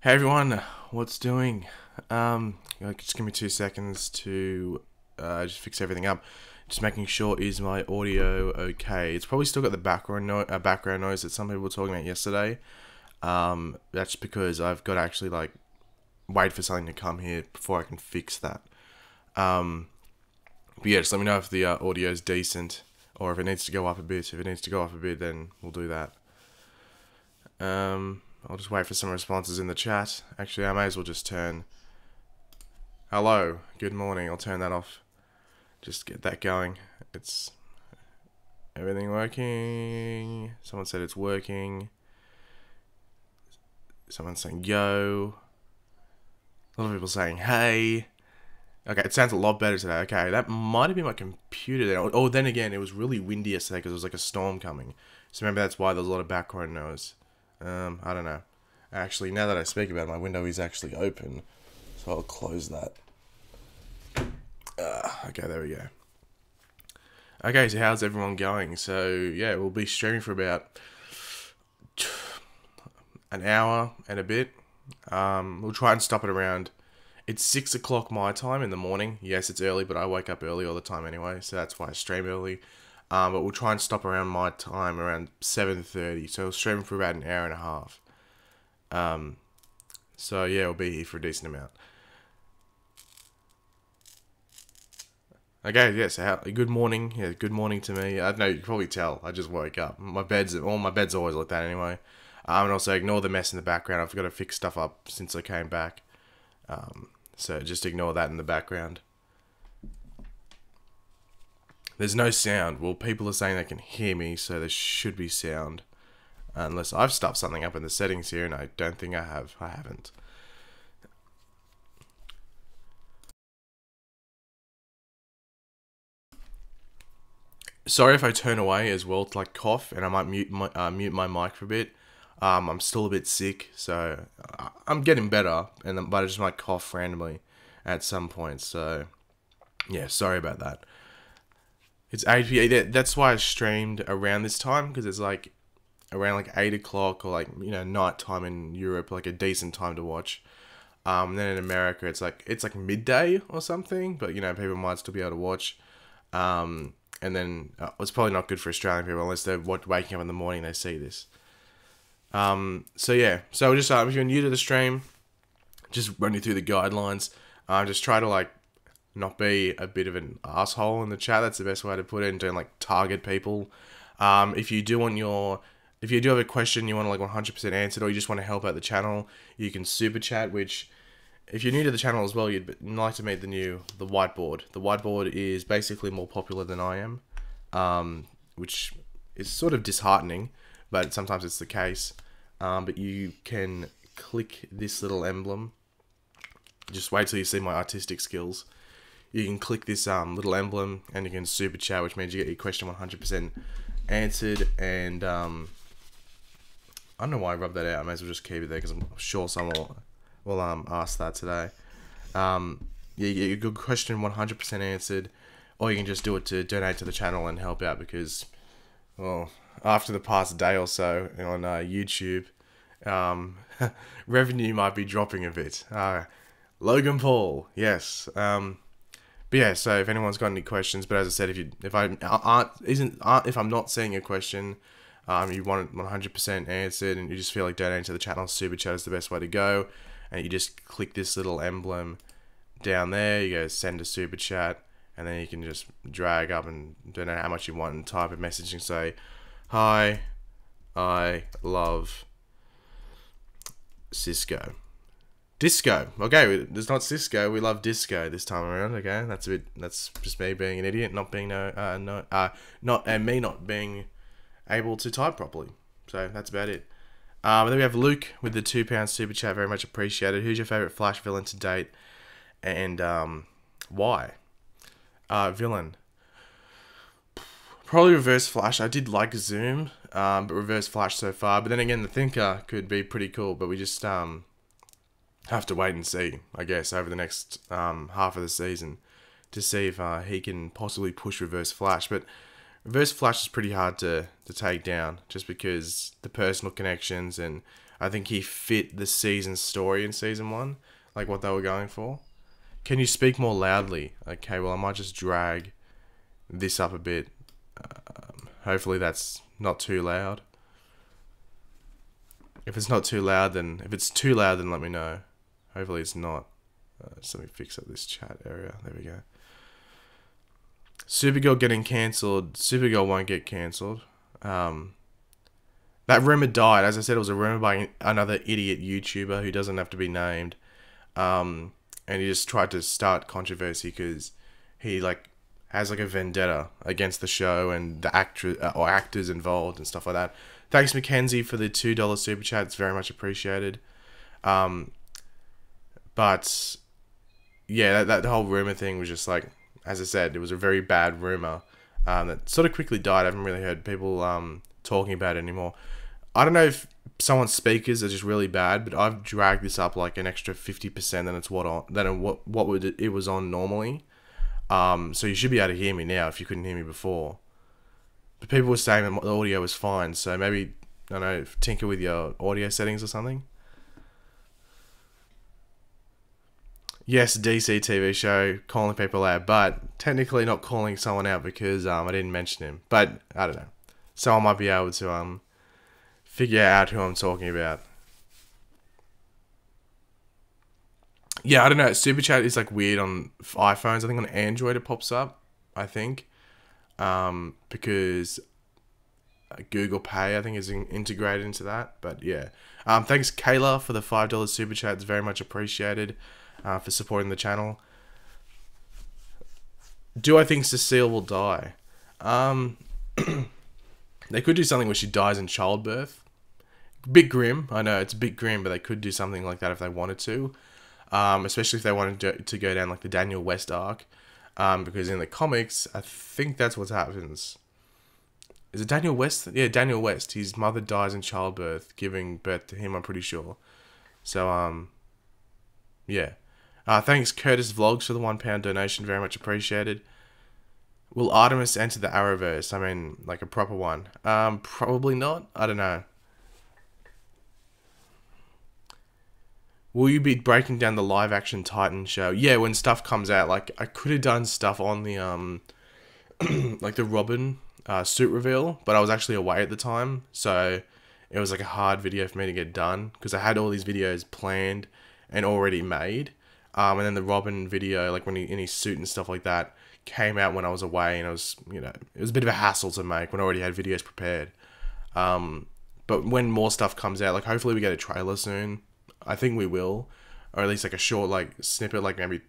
Hey everyone, what's doing? Just give me 2 seconds to just fix everything up. Just making sure, is my audio okay? It's probably still got the background noise that some people were talking about yesterday. That's because I've got to actually wait for something to come here before I can fix that. But yeah, just let me know if the audio is decent or if it needs to go up a bit. If it needs to go up a bit, then we'll do that. I'll just wait for some responses in the chat. Actually, I may as well just turn hello, good morning. I'll turn that off. Just get that going. It's everything working. Someone said it's working. Someone's saying yo. A lot of people saying hey. Okay, it sounds a lot better today. Okay, that might have been my computer then. Oh, then again, it was really windy yesterday because there was like a storm coming. So remember, that's why there was a lot of background noise. I don't know. Actually, now that I speak about it, my window is actually open. So I'll close that. Okay, there we go. Okay, so how's everyone going? So, yeah, we'll be streaming for about an hour and a bit. We'll try and stop it around... It's 6 o'clock my time in the morning. Yes, it's early, but I wake up early all the time anyway, so that's why I stream early. But we'll try and stop around my time, around 7:30. So we'll stream for about an hour and a half. So yeah, we'll be here for a decent amount. Okay, yeah, so good morning. Yeah, good morning to me. I know you can probably tell. I just woke up. My bed's always like that anyway. And also ignore the mess in the background. I've got to fix stuff up since I came back. So just ignore that in the background. There's no sound. Well, people are saying they can hear me, so there should be sound. Unless I've stuffed something up in the settings here, and I don't think I have. I haven't. Sorry if I turn away as well to cough, and I might mute my mic for a bit. I'm still a bit sick, so I'm getting better, but I just might cough randomly at some point. So yeah, sorry about that. It's 8 p.m. That's why I streamed around this time, because it's around 8 o'clock or night time in Europe, like a decent time to watch. And then in America, it's like midday or something, but people might still be able to watch. And then it's probably not good for Australian people unless they're waking up in the morning and they see this. So yeah, so just if you're new to the stream, just run you through the guidelines. Just try to not be a bit of an asshole in the chat. That's the best way to put it. And don't target people. If you do have a question you want to 100% answered, or you just want to help out the channel, you can super chat. Which, if you're new to the channel as well, you'd like to meet the whiteboard. The whiteboard is basically more popular than I am, which is sort of disheartening, but sometimes it's the case. But you can click this little emblem. Just wait till you see my artistic skills. You can click this little emblem and you can super chat, which means you get your question 100% answered. And I don't know why I rubbed that out. I may as well just keep it there because I'm sure someone will ask that today. Yeah, you get your good question 100% answered, or you can just do it to donate to the channel and help out because, well, after the past day or so on YouTube, revenue might be dropping a bit. Logan Paul, yes. But yeah, so if anyone's got any questions, but as I said, if I'm not seeing a question, you want it 100% answered, and you just feel like donating to the channel, super chat is the best way to go. And you just click this little emblem down there. You go send a super chat, and then you can just drag up and donate how much you want, and type a message and say, "Hi, I love Cisco." Disco. Okay, it's not Cisco. We love disco this time around. Okay, that's just me being an idiot, not being me not being able to type properly. So that's about it. Then we have Luke with the £2 super chat. Very much appreciated. Who's your favorite Flash villain to date, and why? Villain. Probably Reverse Flash. I did like Zoom, but Reverse Flash so far. But then again, the Thinker could be pretty cool. But we just have to wait and see, I guess, over the next half of the season to see if he can possibly push Reverse Flash. But Reverse Flash is pretty hard to take down just because the personal connections, and I think he fit the season story in season 1, like what they were going for. Can you speak more loudly? Okay, well, I might just drag this up a bit. Hopefully that's not too loud. If it's not too loud, then let me know. Hopefully it's not. Just let me fix up this chat area. There we go. Supergirl getting cancelled. Supergirl won't get cancelled. That rumor died. As I said, it was a rumor by another idiot YouTuber who doesn't have to be named. And he just tried to start controversy because he has a vendetta against the show and the actors involved and stuff like that. Thanks, Mackenzie, for the $2 super chat. It's very much appreciated. But yeah, that whole rumor thing was just as I said, it was a very bad rumor that sort of quickly died. I haven't really heard people talking about it anymore. I don't know if someone's speakers are just really bad, but I've dragged this up an extra 50% than it was on normally. So you should be able to hear me now if you couldn't hear me before. But people were saying that the audio was fine, so maybe, I don't know, tinker with your audio settings or something. Yes, DC TV show, calling people out, but technically not calling someone out because I didn't mention him. But, I don't know. Someone might be able to figure out who I'm talking about. Yeah, I don't know. Super Chat is weird on iPhones. I think on Android it pops up, I think. Because Google Pay, I think, is integrated into that. But yeah. Thanks, Kayla, for the $5 Super Chat. It's very much appreciated for supporting the channel. Do I think Cecile will die? They could do something where she dies in childbirth. Bit grim. I know, it's a bit grim, but they could do something like that if they wanted to. Especially if they wanted to go down the Daniel West arc. Because in the comics, I think that's what happens. Is it Daniel West? Yeah, Daniel West. His mother dies in childbirth, giving birth to him, I'm pretty sure. So, yeah. Thanks, Curtis Vlogs, for the £1 donation. Very much appreciated. Will Artemis enter the Arrowverse? I mean, a proper one. Probably not. I don't know. Will you be breaking down the live-action Titan show? Yeah, when stuff comes out. I could have done stuff on the, the Robin suit reveal, but I was actually away at the time, so it was a hard video for me to get done, because I had all these videos planned and already made, and then the Robin video, when he in his suit and stuff like that, came out when I was away, and it was a bit of a hassle to make when I already had videos prepared. But when more stuff comes out, hopefully we get a trailer soon. I think we will, or at least a short snippet, maybe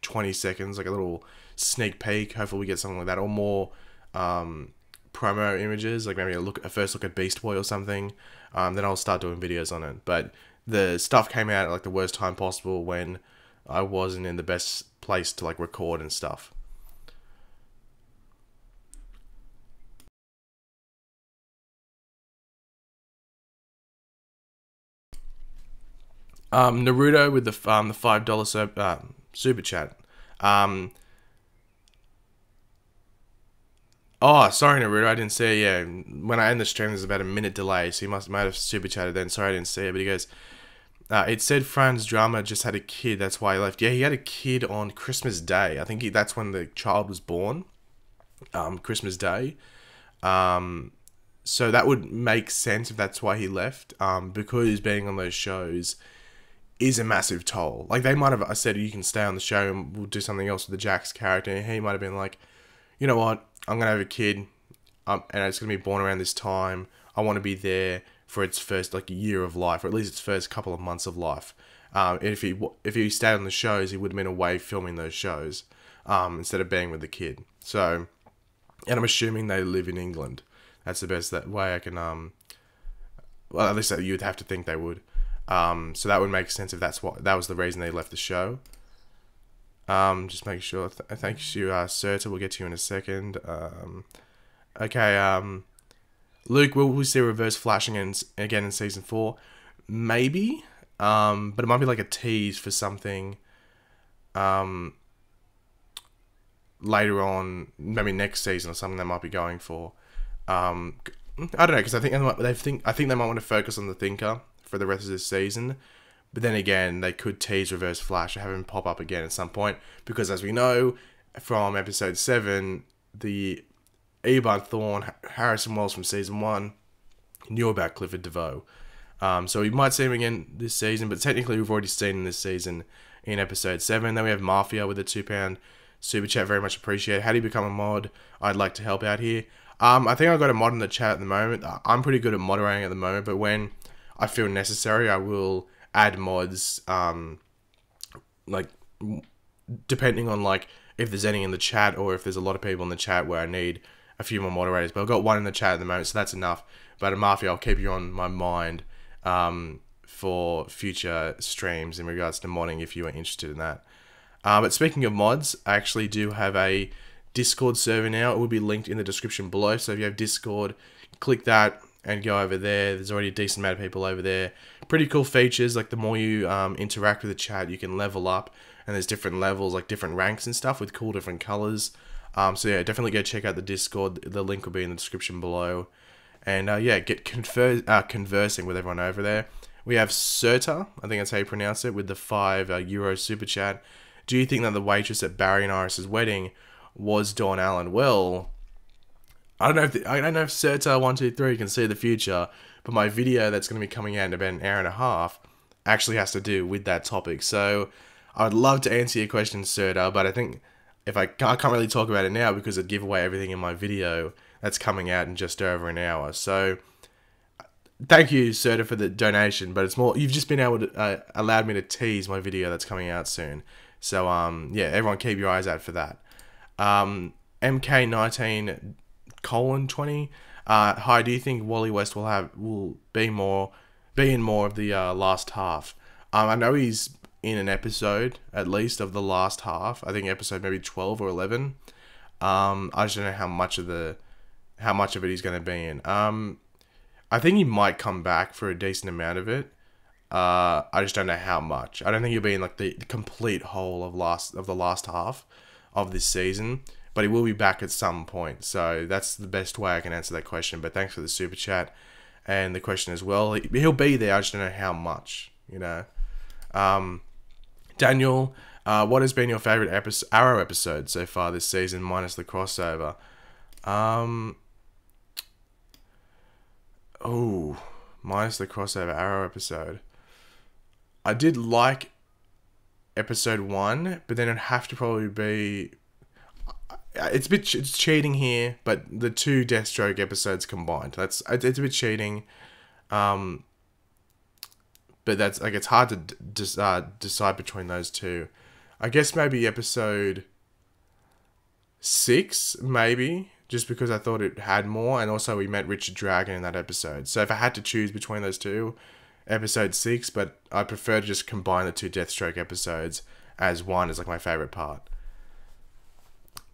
20 seconds, a little sneak peek. Hopefully we get something like that, or more promo images, maybe a first look at Beast Boy or something. Then I'll start doing videos on it. But the stuff came out at the worst time possible, when I wasn't in the best place to record and stuff. Naruto with the $5 super chat. Oh, sorry, Naruto, I didn't see it. Yeah, when I end the stream, there's about a minute delay, so you might have super chatted then. Sorry, I didn't see it. But he goes, it said Fran's drama just had a kid. That's why he left. Yeah, he had a kid on Christmas Day. I think that's when the child was born. Christmas Day. So that would make sense if that's why he left. Because being on those shows is a massive toll. They might have said, you can stay on the show and we'll do something else with the Jax character. And he might have been like, you know what? I'm going to have a kid. And it's going to be born around this time. I want to be there for its first year of life, or at least its first couple of months of life. If he stayed on the shows, he would have been away filming those shows, instead of being with the kid. So, and I'm assuming they live in England. That's the best way I can, well, at least you'd have to think they would. So that would make sense if that was the reason they left the show. Just make sure. Thank you, Serta. We'll get to you in a second. Okay. Luke, will we see Reverse flashing again in season 4? Maybe. But it might be a tease for something. Later on, maybe next season or something they might be going for. I don't know, because I think they might want to focus on the Thinker for the rest of this season. But then again, they could tease Reverse Flash or have him pop up again at some point. Because as we know from episode 7, the Eobard Thawne, Harrison Wells from season 1, knew about Clifford DeVoe. So we might see him again this season, but technically we've already seen him this season in episode 7. Then we have Mafia with a £2 super chat, very much appreciated. How do you become a mod? I'd like to help out here. I think I've got a mod in the chat at the moment. I'm pretty good at moderating at the moment, but when I feel necessary, I will add mods, like, depending on, like, if there's any in the chat or if there's a lot of people in the chat where I need a few more moderators. But I've got one in the chat at the moment, so that's enough. But Mafia, I'll keep you on my mind for future streams in regards to modding if you are interested in that. But speaking of mods, I actually do have a Discord server now. It will be linked in the description below. So if you have Discord, click that and go over there. There's already a decent amount of people over there. Pretty cool features, like the more you interact with the chat, you can level up, and there's different levels, like different ranks and stuff with cool different colors. So yeah, definitely go check out the Discord. The link will be in the description below. And yeah, get conversing with everyone over there. We have Serta, I think that's how you pronounce it, with the €5 super chat. Do you think that the waitress at Barry and Iris's wedding was Dawn Allen? Well, I don't know if Serta123 can see the future, but my video that's going to be coming out in about an hour and a half actually has to do with that topic. So I would love to answer your question, Serta, but I think if I can't really talk about it now because it'd give away everything in my video that's coming out in just over an hour. So thank you, Serta, for the donation, but it's more, you've just been able to allowed me to tease my video that's coming out soon. So yeah, everyone keep your eyes out for that. MK19:20. Hi, do you think Wally West will be in more of the last half? I know he's in an episode at least of the last half. I think episode maybe 12 or 11. I just don't know how much of it he's going to be in. I think he might come back for a decent amount of it. I just don't know how much. I don't think he'll be in like the complete whole of the last half of this season, but he will be back at some point. So that's the best way I can answer that question. But thanks for the super chat and the question as well. He'll be there. I just don't know how much. You know. Daniel, what has been your favorite Arrow episode so far this season, minus the crossover? Oh, minus the crossover Arrow episode. I did like episode 1, but then it'd have to probably be... It's cheating here, but the 2 Deathstroke episodes combined. It's a bit cheating. But that's like, it's hard to decide between those two. I guess maybe episode 6, maybe, just because I thought it had more, and also we met Richard Dragon in that episode. So if I had to choose between those two, episode 6, but I prefer to just combine the 2 Deathstroke episodes as one, as like my favorite part.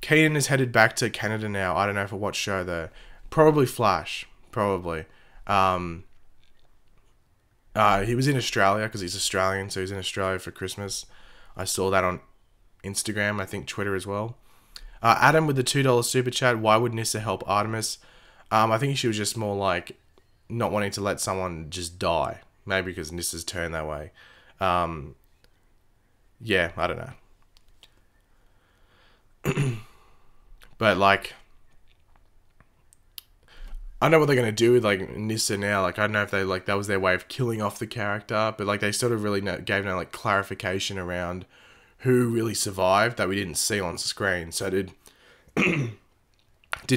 Keenan is headed back to Canada now. I don't know for what show though. Probably Flash. Probably. He was in Australia because he's Australian, so he's in Australia for Christmas. I saw that on Instagram, I think Twitter as well. Adam with the $2 super chat. Why would Nyssa help Artemis? I think she was just more like not wanting to let someone just die. Maybe because Nyssa's turned that way. Yeah, I don't know. But like, I know what they're gonna do with like Nyssa now. Like, I don't know if they like that was their way of killing off the character, but like they sort of really gave no like clarification around who really survived that we didn't see on screen. So did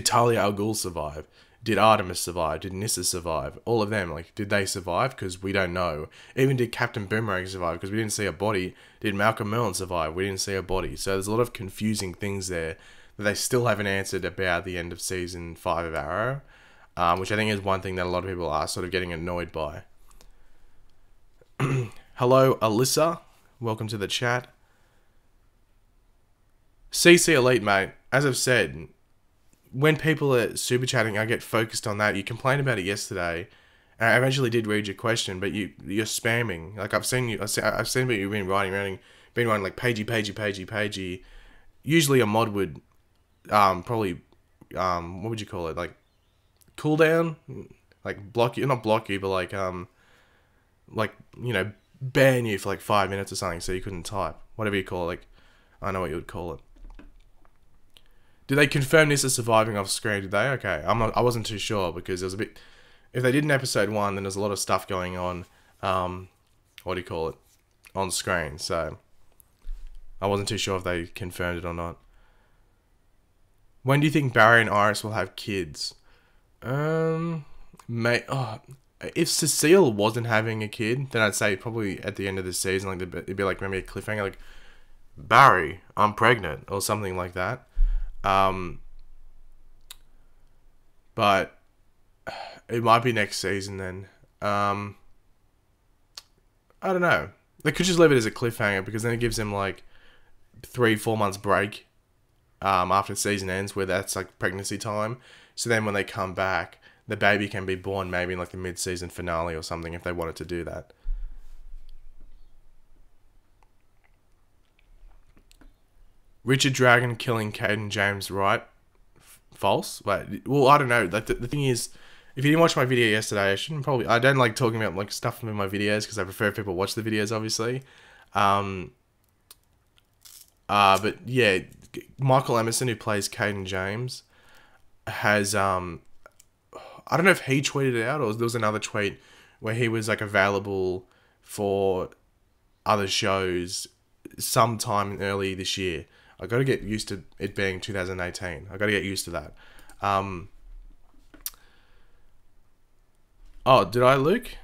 Talia al Ghul survive? Did Artemis survive? Did Nyssa survive? All of them, like, did they survive? Because we don't know. Even did Captain Boomerang survive? Because we didn't see a body. Did Malcolm Merlin survive? We didn't see a body. So there's a lot of confusing things there that they still haven't answered about the end of season 5 of Arrow, which I think is one thing that a lot of people are sort of getting annoyed by. Hello, Alyssa. Welcome to the chat. CC Elite, mate. As I've said, when people are super chatting, I get focused on that. You complained about it yesterday, and I eventually did read your question, but you're spamming. Like I've seen what you've been writing like Pagey. Usually a mod would probably what would you call it, like cooldown, like block you, not block you, but like like, ban you for like 5 minutes or something so you couldn't type. Whatever you call it. Like, I know what you would call it. Did they confirm this as surviving off screen? Did they? Okay. I wasn't too sure because there was a bit... If they did in episode 1, then there's a lot of stuff going on, what do you call it, on screen. So, I wasn't too sure if they confirmed it or not. When do you think Barry and Iris will have kids? If Cecile wasn't having a kid, then I'd say probably at the end of the season, like it'd be like maybe a cliffhanger, like, Barry, I'm pregnant, or something like that. But it might be next season then. I don't know. They could just leave it as a cliffhanger because then it gives them like 3-4 months break after the season ends, where that's like pregnancy time. So then when they come back, the baby can be born maybe in like the mid-season finale or something if they wanted to do that. Richard Dragon killing Caden James, right? False? But, well, I don't know. Like the thing is, if you didn't watch my video yesterday, I don't like talking about like stuff in my videos because I prefer if people watch the videos, obviously. But yeah, Michael Emerson, who plays Caden James, has I don't know if he tweeted it out or there was another tweet where he was like available for other shows sometime early this year. I got to get used to it being 2018. I got to get used to that. Oh, did I, Luke?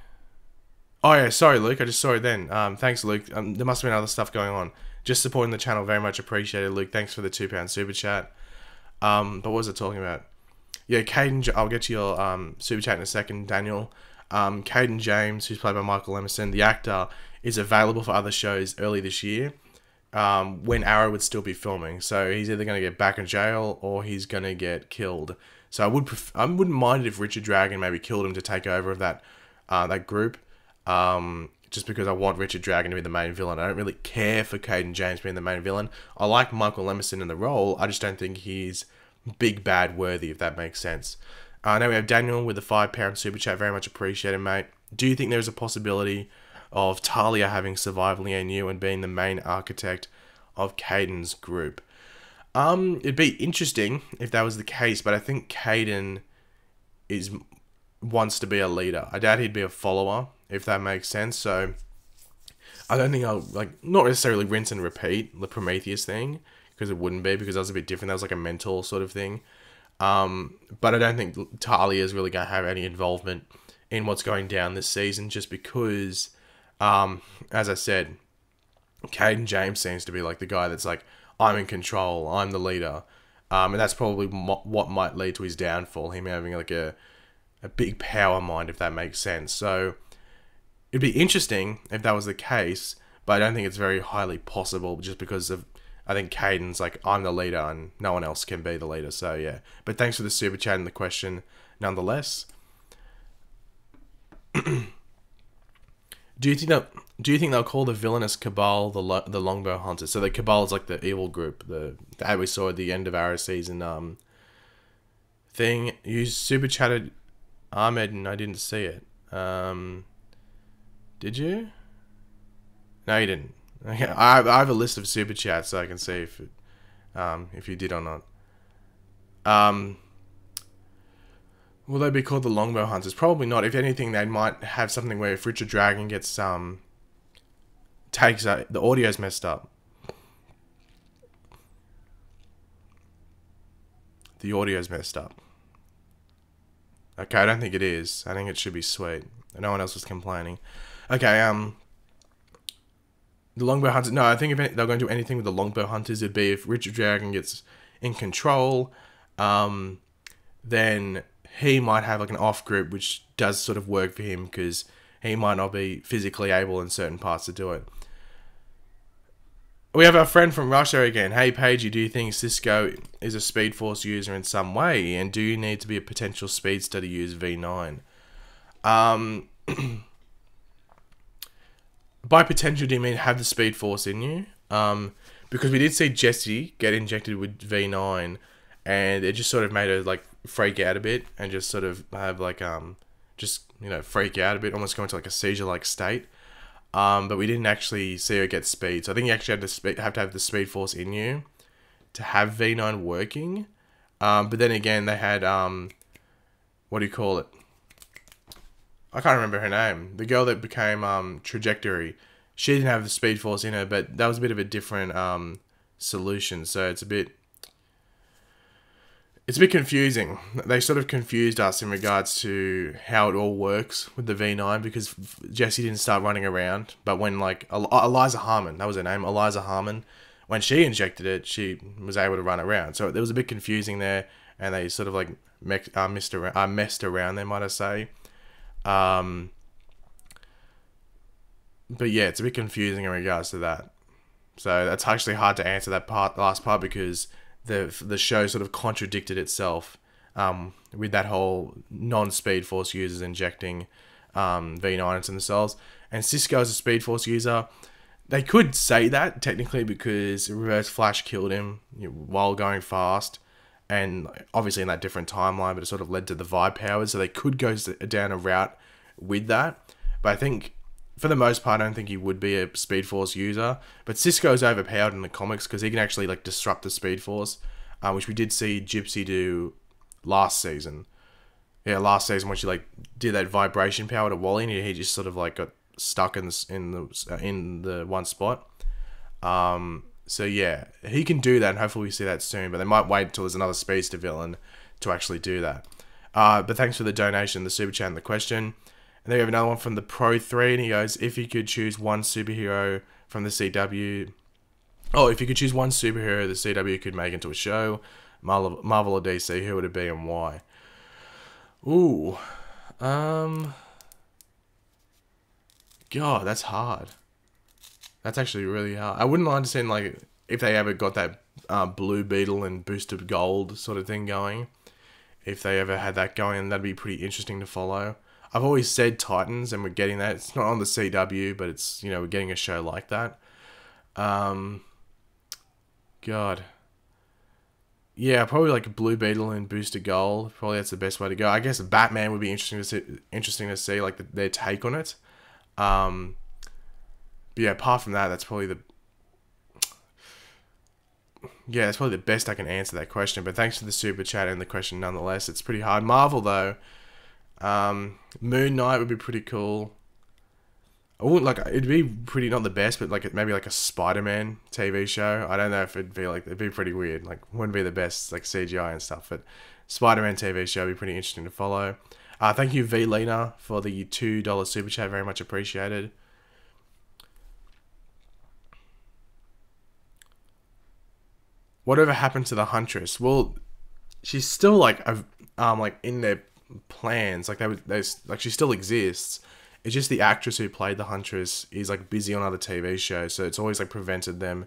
Oh yeah, sorry, Luke. I just saw it then. Thanks, Luke. There must have been other stuff going on. Just supporting the channel, very much appreciated, Luke. Thanks for the £2 super chat. But what was I talking about? Yeah, Caden. I'll get to your super chat in a second, Daniel. Caden James, who's played by Michael Emerson, the actor, is available for other shows early this year, when Arrow would still be filming. So he's either going to get back in jail or he's going to get killed. So I wouldn't mind it if Richard Dragon maybe killed him to take over of that group. Just because I want Richard Dragon to be the main villain. I don't really care for Caden James being the main villain. I like Michael Emerson in the role. I just don't think he's big bad worthy, if that makes sense. Now we have Daniel with the £5 super chat. Very much appreciated, mate. Do you think there's a possibility of Talia having survived Lian Yu and being the main architect of Caden's group? It'd be interesting if that was the case, but I think Caden wants to be a leader. I doubt he'd be a follower, if that makes sense. So I don't think I'll not necessarily rinse and repeat the Prometheus thing, because it wouldn't be, because that was a bit different. That was like a mentor sort of thing. But I don't think Talia is really going to have any involvement in what's going down this season, just because, as I said, Caden James seems to be like the guy that's like, I'm in control, I'm the leader. And that's probably what might lead to his downfall, him having like a big power mind, if that makes sense. So it'd be interesting if that was the case, but I don't think it's very highly possible, just because of, I think Caden's like, I'm the leader and no one else can be the leader. So yeah, but thanks for the super chat and the question nonetheless. Do you think they'll call the villainous Cabal the Longbow Hunters? So the Cabal is like the evil group, that we saw at the end of our season thing. You super chatted Ahmed and I didn't see it. Did you? No, you didn't. Okay, I have a list of super chats so I can see if you did or not. Will they be called the Longbow Hunters? Probably not. If anything, they might have something where if Richard Dragon gets takes the audio's messed up. The audio's messed up. Okay, I don't think it is. I think it should be sweet. No one else was complaining. Okay, the Longbow Hunters. No, I think if they're going to do anything with the Longbow Hunters, it'd be if Richard Dragon gets in control, then he might have like an off group, which does sort of work for him because he might not be physically able in certain parts to do it. We have our friend from Russia again. Hey, Pagey, do you think Cisco is a Speed Force user in some way? And do you need to be a potential speedster to use V9? By potential, do you mean have the Speed Force in you? Because we did see Jesse get injected with V9, and it just sort of made her like freak out a bit and just sort of have like just freak out a bit, almost go into like a seizure-like state. But we didn't actually see her get speed. So I think you actually have to have the speed force in you to have V9 working. But then again, they had, what do you call it? I can't remember her name. The girl that became Trajectory. She didn't have the speed force in her, but that was a bit of a different solution. So it's a bit confusing. They sort of confused us in regards to how it all works with the V9 because Jessie didn't start running around. But when like Eliza Harmon, that was her name, Eliza Harmon, when she injected it, she was able to run around. So there was a bit confusing there, and they sort of like messed around there, might I say. But yeah, it's a bit confusing in regards to that. So that's actually hard to answer that last part because the show sort of contradicted itself with that whole non-Speed Force users injecting V9 into themselves. And Cisco as a Speed Force user, they could say that technically because Reverse Flash killed him while going fast. And obviously in that different timeline, but it sort of led to the vibe powers. So they could go down a route with that. But I think, for the most part, I don't think he would be a Speed Force user. But Cisco's overpowered in the comics because he can actually like disrupt the Speed Force, which we did see Gypsy do last season. Yeah, last season when she like did that vibration power to Wally, and he just sort of like got stuck in the one spot. So yeah, he can do that, and hopefully we see that soon. But they might wait until there's another Speedster villain to actually do that. But thanks for the donation, the super chat, and the question. And then we have another one from the Pro 3, and he goes, if you could choose one superhero from the CW... Oh, if you could choose one superhero the CW could make into a show, Marvel or DC, who would it be and why? Ooh. God, that's hard. That's actually really hard. I wouldn't mind seeing, like, if they ever got that Blue Beetle and Boosted Gold sort of thing going. If they ever had that going, that'd be pretty interesting to follow. I've always said Titans, and we're getting that. It's not on the CW, but it's, we're getting a show like that. God. Yeah, probably like Blue Beetle and Booster Gold. Probably that's the best way to go. I guess Batman would be interesting to see like their take on it. But yeah, apart from that, that's probably that's probably the best I can answer that question. But thanks for the super chat and the question nonetheless. It's pretty hard. Marvel though. Moon Knight would be pretty cool. I wouldn't like it'd be pretty not the best, but like maybe like a Spider-Man TV show. I don't know if it'd be pretty weird. Like wouldn't be the best like CGI and stuff, but Spider-Man TV show would be pretty interesting to follow. Thank you V Lena for the $2 super chat, very much appreciated. Whatever happened to the Huntress? Well, she's still like in their plans, like she still exists. It's just the actress who played the Huntress is like busy on other TV shows, so it's always like prevented them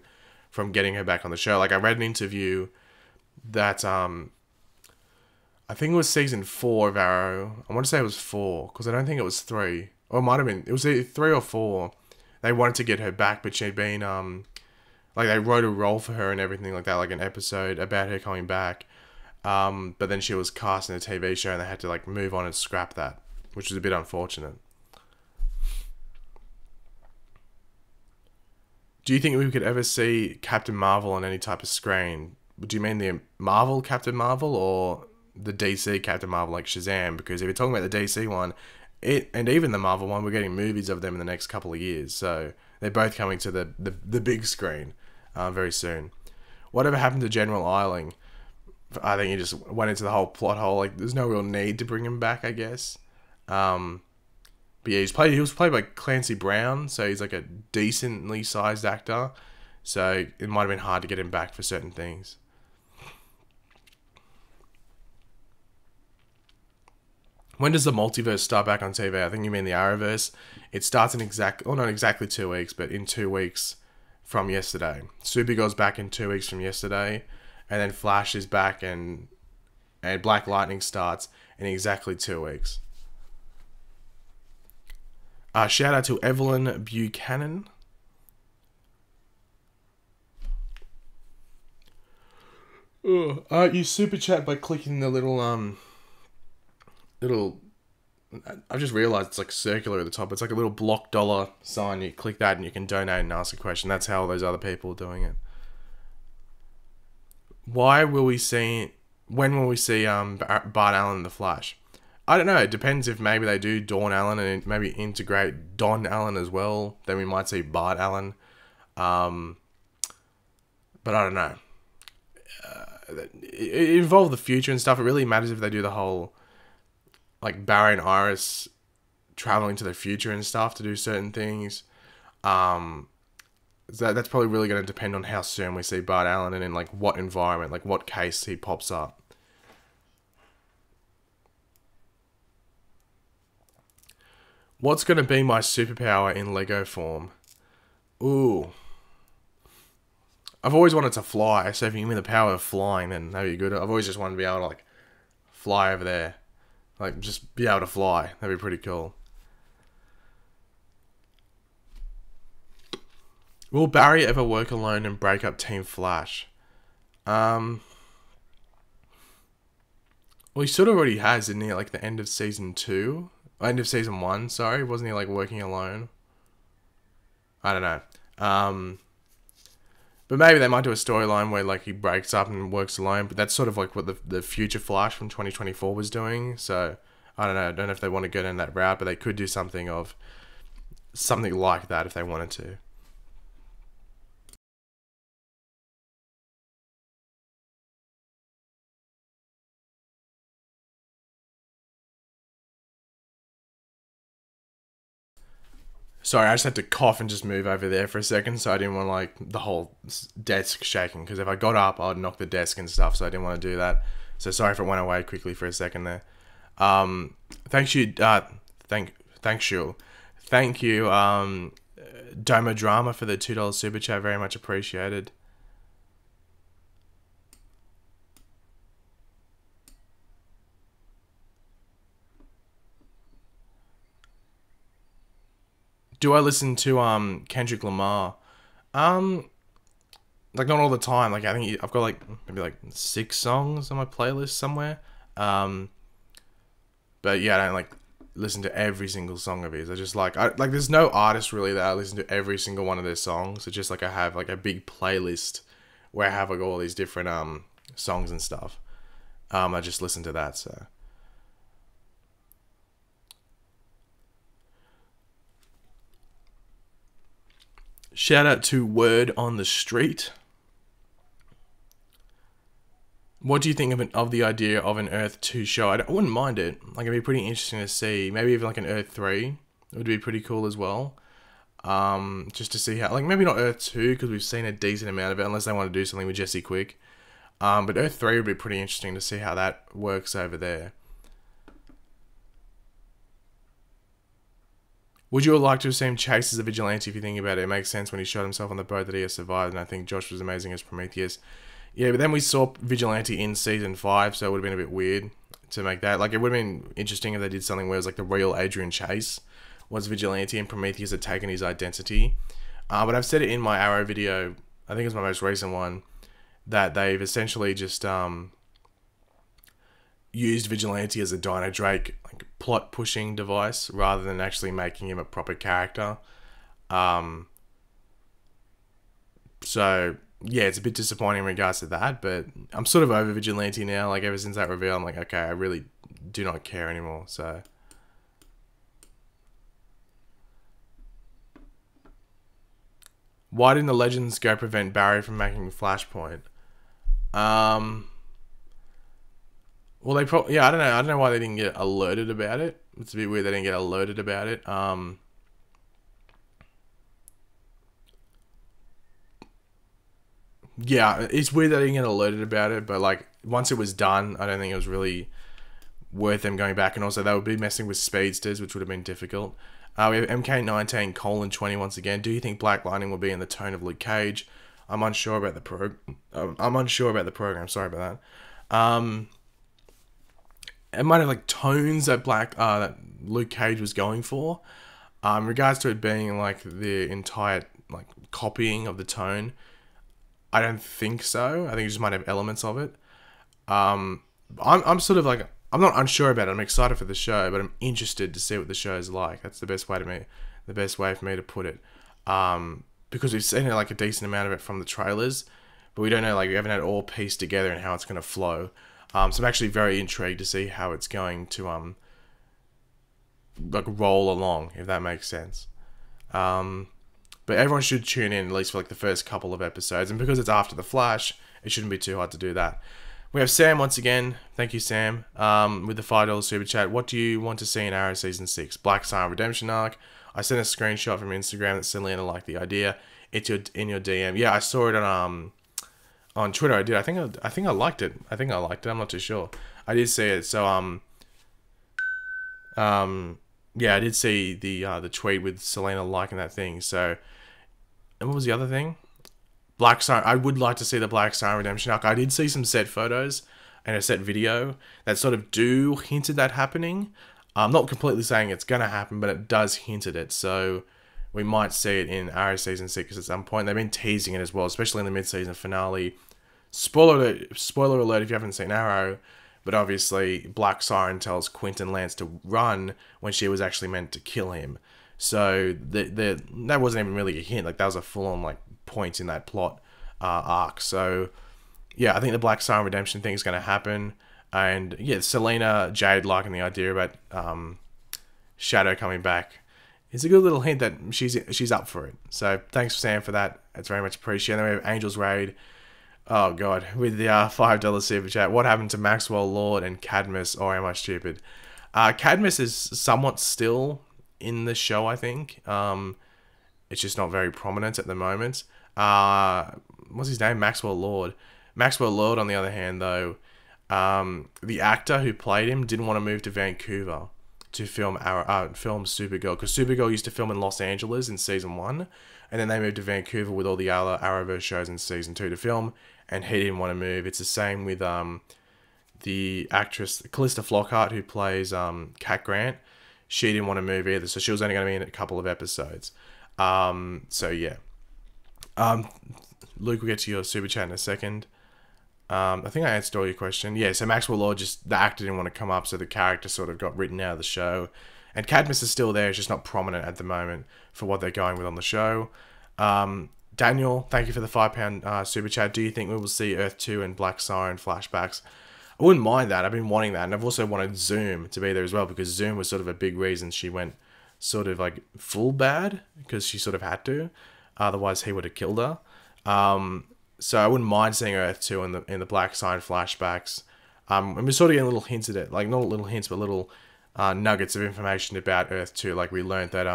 from getting her back on the show. Like I read an interview that I think it was season 4 of Arrow. I want to say it was 4 because I don't think it was 3, or it might have been. It was either 3 or 4. They wanted to get her back, but she'd been like they wrote a role for her and everything like that, like an episode about her coming back. But then she was cast in a TV show and they had to like move on and scrap that, which was a bit unfortunate. Do you think we could ever see Captain Marvel on any type of screen? Do you mean the Marvel Captain Marvel or the DC Captain Marvel like Shazam? Because if you're talking about the DC one, and even the Marvel one, we're getting movies of them in the next couple of years. So they're both coming to the big screen very soon. Whatever happened to General Eiling? I think he just went into the whole plot hole. Like, there's no real need to bring him back, I guess. But yeah, he was played by Clancy Brown, so he's like a decently sized actor. So it might have been hard to get him back for certain things. When does the multiverse start back on TV? I think you mean the Arrowverse. It starts in not exactly 2 weeks, but in 2 weeks from yesterday. Supergirl's back in 2 weeks from yesterday. And then Flash is back and Black Lightning starts in exactly 2 weeks. Shout out to Evelyn Buchanan. You super chat by clicking the little I've just realized it's like circular at the top. It's like a little block dollar sign. You click that and you can donate and ask a question. That's how all those other people are doing it. Why will we see? When will we see Bart Allen in the Flash? I don't know. It depends if maybe they do Dawn Allen and maybe integrate Don Allen as well. Then we might see Bart Allen. But I don't know. It involves the future and stuff. It really matters if they do the whole, like, Barry and Iris traveling to the future and stuff to do certain things. So that's probably really going to depend on how soon we see Bart Allen and in, like, what environment, like, what case he pops up. What's going to be my superpower in Lego form? Ooh. I've always wanted to fly, so if you give me the power of flying, then that'd be good. I've always just wanted to be able to, like, fly over there. Like, just be able to fly. That'd be pretty cool. Will Barry ever work alone and break up Team Flash? Well, he sort of already has, didn't he? Like, the end of season 2? End of season 1, sorry. Wasn't he, like, working alone? I don't know. But maybe they might do a storyline where, like, he breaks up and works alone. But that's sort of like what the future Flash from 2024 was doing. So, I don't know. I don't know if they want to go down that route. But they could do something like that if they wanted to. Sorry, I just had to cough and just move over there for a second, so I didn't want, like, the whole desk shaking, because if I got up, I'd knock the desk and stuff, so I didn't want to do that. So sorry if it went away quickly for a second there. Thank you, Doma Drama for the $2 super chat, very much appreciated. Do I listen to Kendrick Lamar? Like, not all the time. Like, I think I've got, like, maybe, like, 6 songs on my playlist somewhere. But yeah, I don't, like, listen to every single song of his. I just, like, there's no artist really that I listen to every single one of their songs. It's just, like, I have, like, a big playlist where I have, like, all these different songs and stuff. I just listen to that, so. Shout out to Word on the Street. What do you think of the idea of an Earth 2 show? I wouldn't mind it. Like, it'd be pretty interesting to see. Maybe even like an Earth 3 would be pretty cool as well. Just to see how, like, maybe not Earth 2 because we've seen a decent amount of it, unless they want to do something with Jesse Quick. But Earth 3 would be pretty interesting to see how that works over there. Would you have liked to have seen Chase as a vigilante if you think about it? It makes sense when he shot himself on the boat that he has survived, and I think Josh was amazing as Prometheus. Yeah, but then we saw Vigilante in Season 5, so it would have been a bit weird to make that. Like, it would have been interesting if they did something where it was like the real Adrian Chase was Vigilante and Prometheus had taken his identity. But I've said it in my Arrow video, I think it's my most recent one, that they've essentially just used Vigilante as a Dino Drake like plot pushing device rather than actually making him a proper character. So yeah, it's a bit disappointing in regards to that, but I'm sort of over Vigilante now. Like, ever since that reveal, I'm like, okay, I really do not care anymore. So why didn't the Legends go prevent Barry from making Flashpoint? Well, they probably, yeah, I don't know why they didn't get alerted about it. It's a bit weird they didn't get alerted about it. Yeah, it's weird they didn't get alerted about it, but, like, once it was done, I don't think it was really worth them going back, and also they would be messing with speedsters, which would have been difficult. We have MK19:20 once again. Do you think Black Lightning will be in the tone of Luke Cage? I'm unsure about the program. Sorry about that. It might have, like, tones that that Luke Cage was going for. In regards to it being, like, the entire, like, copying of the tone, I don't think so. I think it just might have elements of it. I'm sort of like, I'm not unsure about it. I'm excited for the show, but I'm interested to see what the show is like. That's the best way for me to put it. Because we've seen like a decent amount of it from the trailers, but we don't know, like we haven't had it all pieced together and how it's going to flow. So I'm actually very intrigued to see how it's going to like roll along, if that makes sense. But everyone should tune in at least for like the first couple of episodes, and because it's after the Flash, it shouldn't be too hard to do that. We have Sam once again. Thank you, Sam, with the $5 super chat. What do you want to see in Arrow Season 6? Black Siren Redemption arc. I sent a screenshot from Instagram that Selena liked the idea. It's in your DM. Yeah, I saw it on Twitter. I did. I think I liked it. I'm not too sure. I did see it. So yeah, I did see the tweet with Selena liking that thing. So, and what was the other thing? Black Siren. I would like to see the Black Siren Redemption arc. I did see some set photos and a set video that sort of do hint at that happening. I'm not completely saying it's gonna happen, but it does hint at it. So we might see it in Arrow Season 6 at some point. They've been teasing it as well, especially in the mid-season finale. Spoiler alert if you haven't seen Arrow, but obviously Black Siren tells Quentin Lance to run when she was actually meant to kill him. So that wasn't even really a hint. Like that was a full-on like point in that plot arc. So yeah, I think the Black Siren Redemption thing is going to happen. And yeah, Selena Jade liking the idea about Shadow coming back. It's a good little hint that she's up for it. So thanks, Sam, for that. It's very much appreciated. And then we have Angel's Raid. Oh god, with the $5 super chat. What happened to Maxwell Lord and Cadmus, or am I stupid? Cadmus is somewhat still in the show, I think. It's just not very prominent at the moment. What's his name? Maxwell Lord. Maxwell Lord, on the other hand, though, the actor who played him didn't want to move to Vancouver to film Supergirl, because Supergirl used to film in Los Angeles in season 1, and then they moved to Vancouver with all the other Arrowverse shows in season 2 to film, and he didn't want to move. It's the same with the actress Callista Flockhart, who plays Cat Grant. She didn't want to move either, so she was only going to be in a couple of episodes. So yeah. Luke, we'll get to your super chat in a second. I think I answered all your question. Yeah, so Maxwell Lord, just the actor didn't want to come up, so the character sort of got written out of the show. And Cadmus is still there, it's just not prominent at the moment for what they're going with on the show. Daniel, thank you for the £5 super chat. Do you think we will see Earth 2 and Black Siren flashbacks? I wouldn't mind that. I've been wanting that, and I've also wanted Zoom to be there as well, because Zoom was sort of a big reason she went sort of like full bad, because she sort of had to. Otherwise, he would have killed her. So I wouldn't mind seeing Earth 2 in the Black Siren flashbacks. And we're sort of getting little hints at it, like not little hints, but little nuggets of information about Earth 2. Like we learned that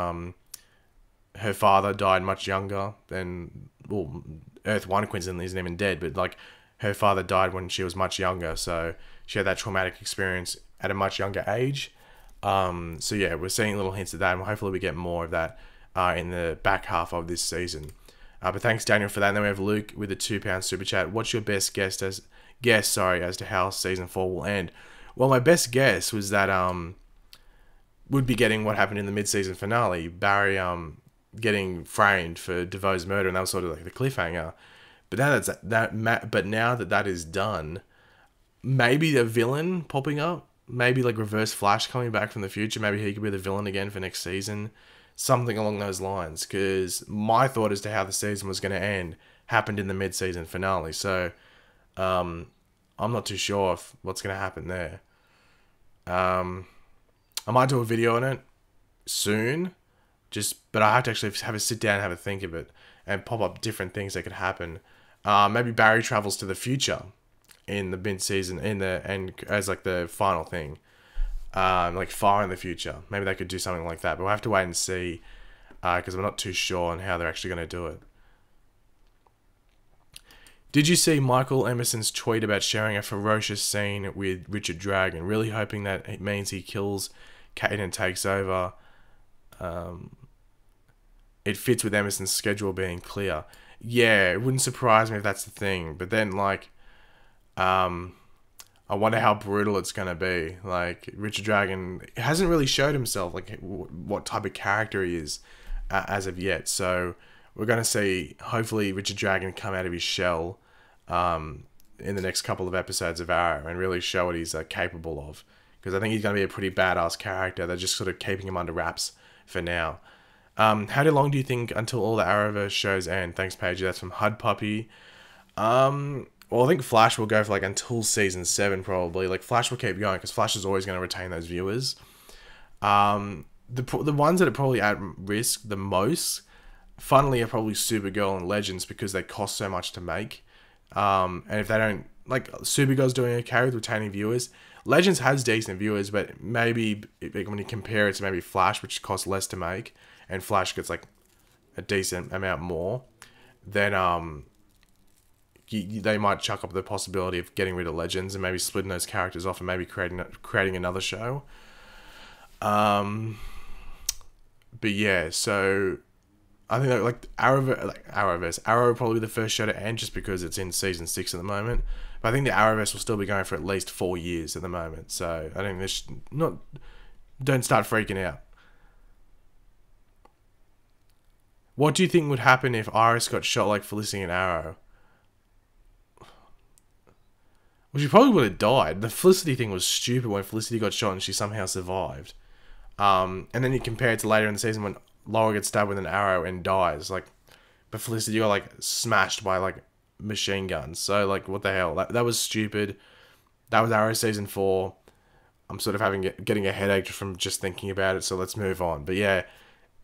her father died much younger than, well, Earth 1 Quincy isn't even dead, but like her father died when she was much younger, so she had that traumatic experience at a much younger age. So yeah, we're seeing little hints of that, and hopefully we get more of that in the back half of this season. But thanks, Daniel, for that. And then we have Luke with a £2 super chat. What's your best guess as to how season 4 will end? Well, my best guess was that would be getting what happened in the mid-season finale, Barry getting framed for DeVoe's murder, and that was sort of like the cliffhanger. But now that is done, maybe a villain popping up, maybe like Reverse Flash coming back from the future. Maybe he could be the villain again for next season. Something along those lines, because my thought as to how the season was going to end happened in the mid-season finale. So I'm not too sure what's going to happen there. I might do a video on it soon, but I have to actually have a sit down and have a think of it and pop up different things that could happen. Maybe Barry travels to the future in the mid-season and as like the final thing. Like far in the future. Maybe they could do something like that, but we'll have to wait and see, because I'm not too sure on how they're actually going to do it. Did you see Michael Emerson's tweet about sharing a ferocious scene with Richard Dragon? Really hoping that it means he kills Kate and takes over. It fits with Emerson's schedule being clear. Yeah, it wouldn't surprise me if that's the thing, but then like I wonder how brutal it's going to be. Like, Richard Dragon hasn't really showed himself, like, what type of character he is as of yet. So, we're going to see, hopefully, Richard Dragon come out of his shell in the next couple of episodes of Arrow and really show what he's capable of. because I think he's going to be a pretty badass character. They're just sort of keeping him under wraps for now. How long do you think until all the Arrowverse shows end? Thanks, Pagey. That's from Hud Puppy. Well, I think Flash will go for like until season 7 probably. Like Flash will keep going because Flash is always going to retain those viewers. The ones that are probably at risk the most, funnily, are probably Supergirl and Legends because they cost so much to make. And if they don't, like, Supergirl's doing okay with retaining viewers. Legends has decent viewers, but maybe when you compare it to maybe Flash, which costs less to make, and Flash gets like a decent amount more, then they might chuck up the possibility of getting rid of Legends and maybe splitting those characters off and maybe creating another show. But yeah, so I think that like Arrowverse, Arrow will probably be the first show to end just because it's in season 6 at the moment. But I think the Arrowverse will still be going for at least 4 years at the moment. So I think this don't start freaking out. What do you think would happen if Iris got shot like Felicity and Arrow? Well, she probably would have died. The Felicity thing was stupid when Felicity got shot and she somehow survived. And then you compare it to later in the season when Laura gets stabbed with an arrow and dies. Like, but Felicity got like smashed by like machine guns. So like, what the hell? That was stupid. That was Arrow season 4. I'm sort of getting a headache from just thinking about it. So let's move on. But yeah,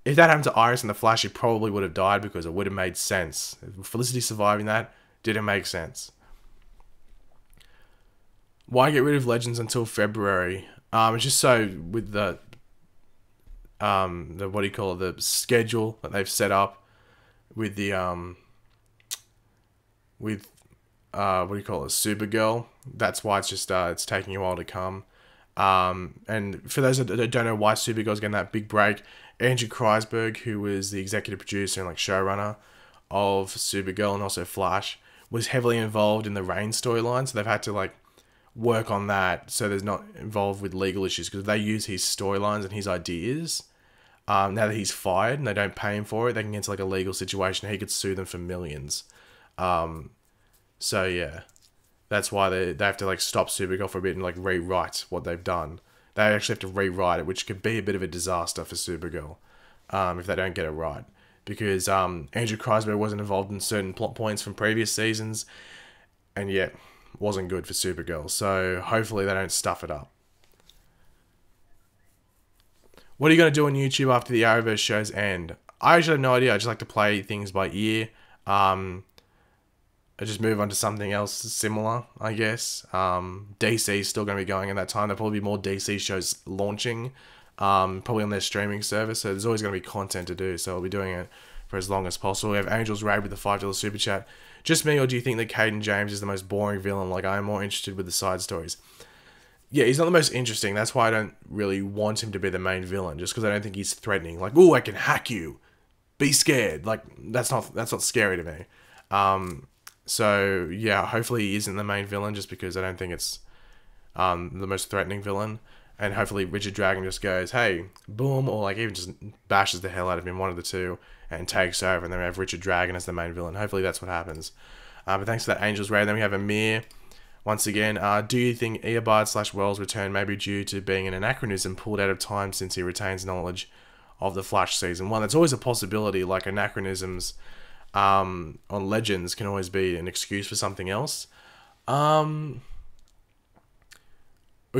if that happened to Iris and the Flash, she probably would have died because it would have made sense. Felicity surviving that didn't make sense. Why get rid of Legends until February? It's just so with the what do you call it, the schedule that they've set up with the what do you call it, Supergirl. That's why it's just it's taking a while to come. And for those that don't know why Supergirl's getting that big break, Andrew Kreisberg, who was the executive producer and like showrunner of Supergirl and also Flash, was heavily involved in the Reign storyline, so they've had to like work on that so there's not involved with legal issues because they use his storylines and his ideas. Now that he's fired and they don't pay him for it, they can get into like a legal situation. He could sue them for millions. So yeah, that's why they have to like stop Supergirl for a bit and like rewrite what they've done. They actually have to rewrite it, which could be a bit of a disaster for Supergirl if they don't get it right. Because Andrew Kreisberg wasn't involved in certain plot points from previous seasons, and yet wasn't good for Supergirl. So hopefully they don't stuff it up. What are you going to do on YouTube after the Arrowverse shows end? I actually have no idea. I just like to play things by ear. I just move on to something else similar, I guess. DC is still going to be going at that time. There'll probably be more DC shows launching, probably on their streaming service. So there's always going to be content to do. So I'll be doing it for as long as possible. We have Angel's Raid with the $5 super chat. Just me, or do you think that Caden James is the most boring villain? Like, I'm more interested with the side stories. Yeah, he's not the most interesting. That's why I don't really want him to be the main villain, just because I don't think he's threatening. Like, oh, I can hack you. Be scared. Like, that's not scary to me. So yeah, hopefully he isn't the main villain, just because I don't think it's the most threatening villain. And hopefully Richard Dragon just goes, hey, boom, or like even just bashes the hell out of him, one of the two, and takes over, and then we have Richard Dragon as the main villain. Hopefully that's what happens. But thanks for that, Angel's Raid. Then we have Amir. Once again, do you think Eobard/Wells' return may be due to being an anachronism pulled out of time since he retains knowledge of the Flash season 1? That's always a possibility, like anachronisms on Legends can always be an excuse for something else. We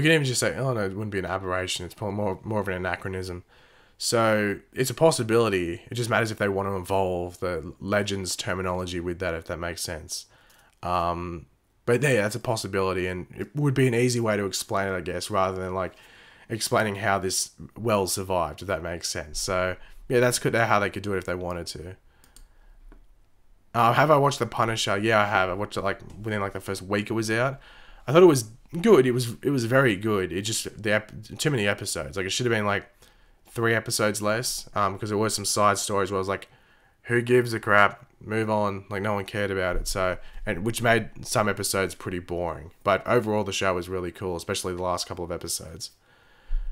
can even just say, oh no, it wouldn't be an aberration, it's probably more of an anachronism. So it's a possibility. It just matters if they want to involve the Legends terminology with that, if that makes sense. But yeah, that's a possibility, and it would be an easy way to explain it, I guess, rather than like explaining how this Wells survived, if that makes sense. So yeah, that's how they could do it if they wanted to. Have I watched The Punisher? Yeah, I have. I watched it like within like the first week it was out. I thought it was good. It was very good. It just too many episodes. Like it should have been like 3 episodes less. Because there were some side stories where I was like, who gives a crap? Move on. Like no one cared about it. So which made some episodes pretty boring. But overall the show was really cool, especially the last couple of episodes.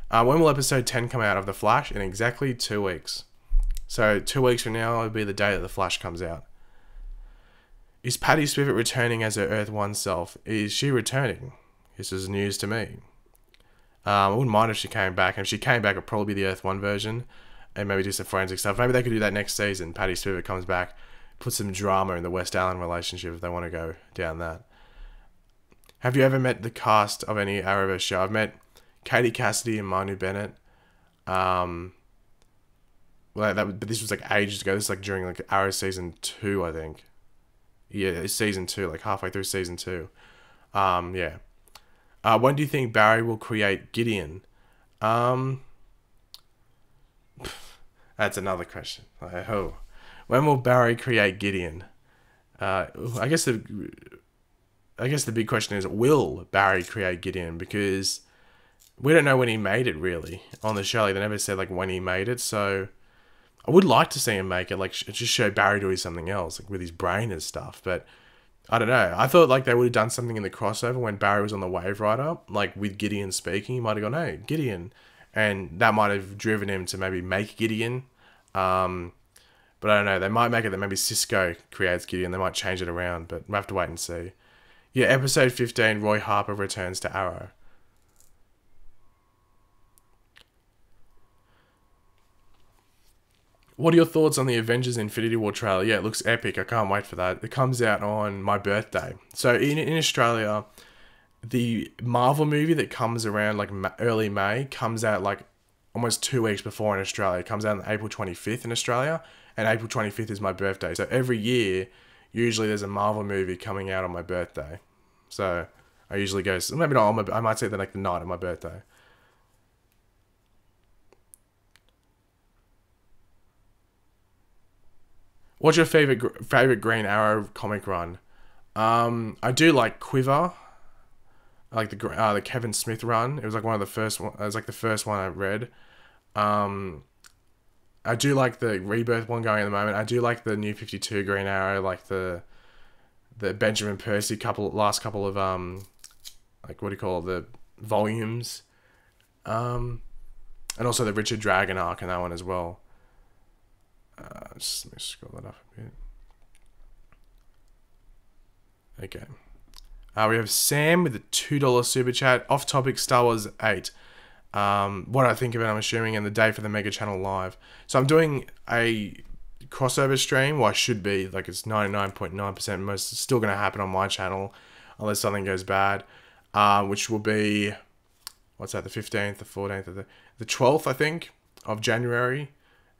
When will episode 10 come out of The Flash? In exactly 2 weeks. So 2 weeks from now will be the day that The Flash comes out. Is Patty Spivot returning as her Earth 1 self? Is she returning? This is news to me. I wouldn't mind if she came back. And if she came back, it'd probably be the Earth 1 version. And maybe do some forensic stuff. Maybe they could do that next season. Pagey Spivot comes back. Put some drama in the West Allen relationship if they want to go down that. Have you ever met the cast of any Arrowverse show? I've met Katie Cassidy and Manu Bennett. But this was like ages ago. This is like during like Arrow season 2, I think. Yeah, it's season 2, like halfway through season 2. Yeah. When do you think Barry will create Gideon? That's another question. Like, oh, when will Barry create Gideon? I guess the big question is, will Barry create Gideon? Because we don't know when he made it really on the show. Like, they never said like when he made it. So I would like to see him make it. Like, just show Barry doing something else, like with his brain and stuff. But I don't know. I thought like they would have done something in the crossover when Barry was on the Wave Rider, like with Gideon speaking. He might have gone, "Hey, Gideon," and that might have driven him to maybe make Gideon. But I don't know. They might make it that maybe Cisco creates Gideon. They might change it around, but we'll have to wait and see. Yeah, episode 15, Roy Harper returns to Arrow. What are your thoughts on the Avengers Infinity War trailer? Yeah, it looks epic. I can't wait for that. It comes out on my birthday. So in Australia, the Marvel movie that comes around like early May comes out like almost 2 weeks before in Australia. It comes out on April 25th in Australia, and April 25th is my birthday. So every year, usually there's a Marvel movie coming out on my birthday. So I usually go, maybe not on my, I might say that like the night of my birthday. What's your favorite Green Arrow comic run? I do like Quiver. I like the Kevin Smith run. It was like one of the first one. It was like the first one I read. I do like the Rebirth one going at the moment. I do like the New 52 Green Arrow, like the Benjamin Percy last couple of like what do you call it, the volumes, and also the Richard Dragon arc in that one as well. Just let me scroll that up a bit. Okay. We have Sam with a $2 super chat. Off topic, Star Wars 8. What I think of it, I'm assuming, and the day for the Mega Channel Live. So I'm doing a crossover stream. Well, I should be. Like, it's 99.9% most still going to happen on my channel, unless something goes bad. Which will be, what's that, the 15th, the 14th, the 12th, I think, of January.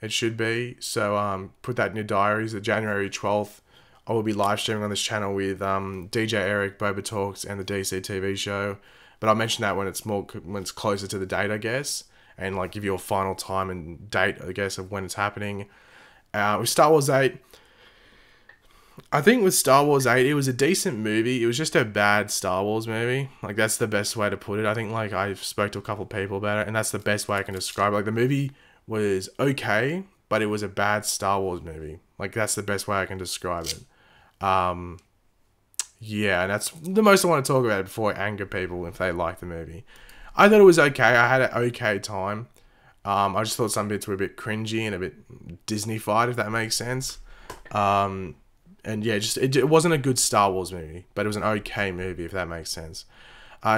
It should be. So put that in your diaries. The January 12th, I will be live streaming on this channel with DJ Eric, Boba Talks, and the DC TV show. But I'll mention that when it's closer to the date, I guess, and like give you a final time and date, I guess, of when it's happening. With Star Wars 8, I think with Star Wars 8, it was a decent movie. It was just a bad Star Wars movie. Like, that's the best way to put it. I think, like, I spoke to a couple of people about it, and that's the best way I can describe it. Like, the movie was okay, but it was a bad Star Wars movie. Like, that's the best way I can describe it. Yeah, and that's the most I want to talk about it before I anger people if they like the movie. I thought it was okay. I had an okay time. I just thought some bits were a bit cringy and a bit Disney-fied, if that makes sense. And yeah, just it wasn't a good Star Wars movie, but it was an okay movie, if that makes sense.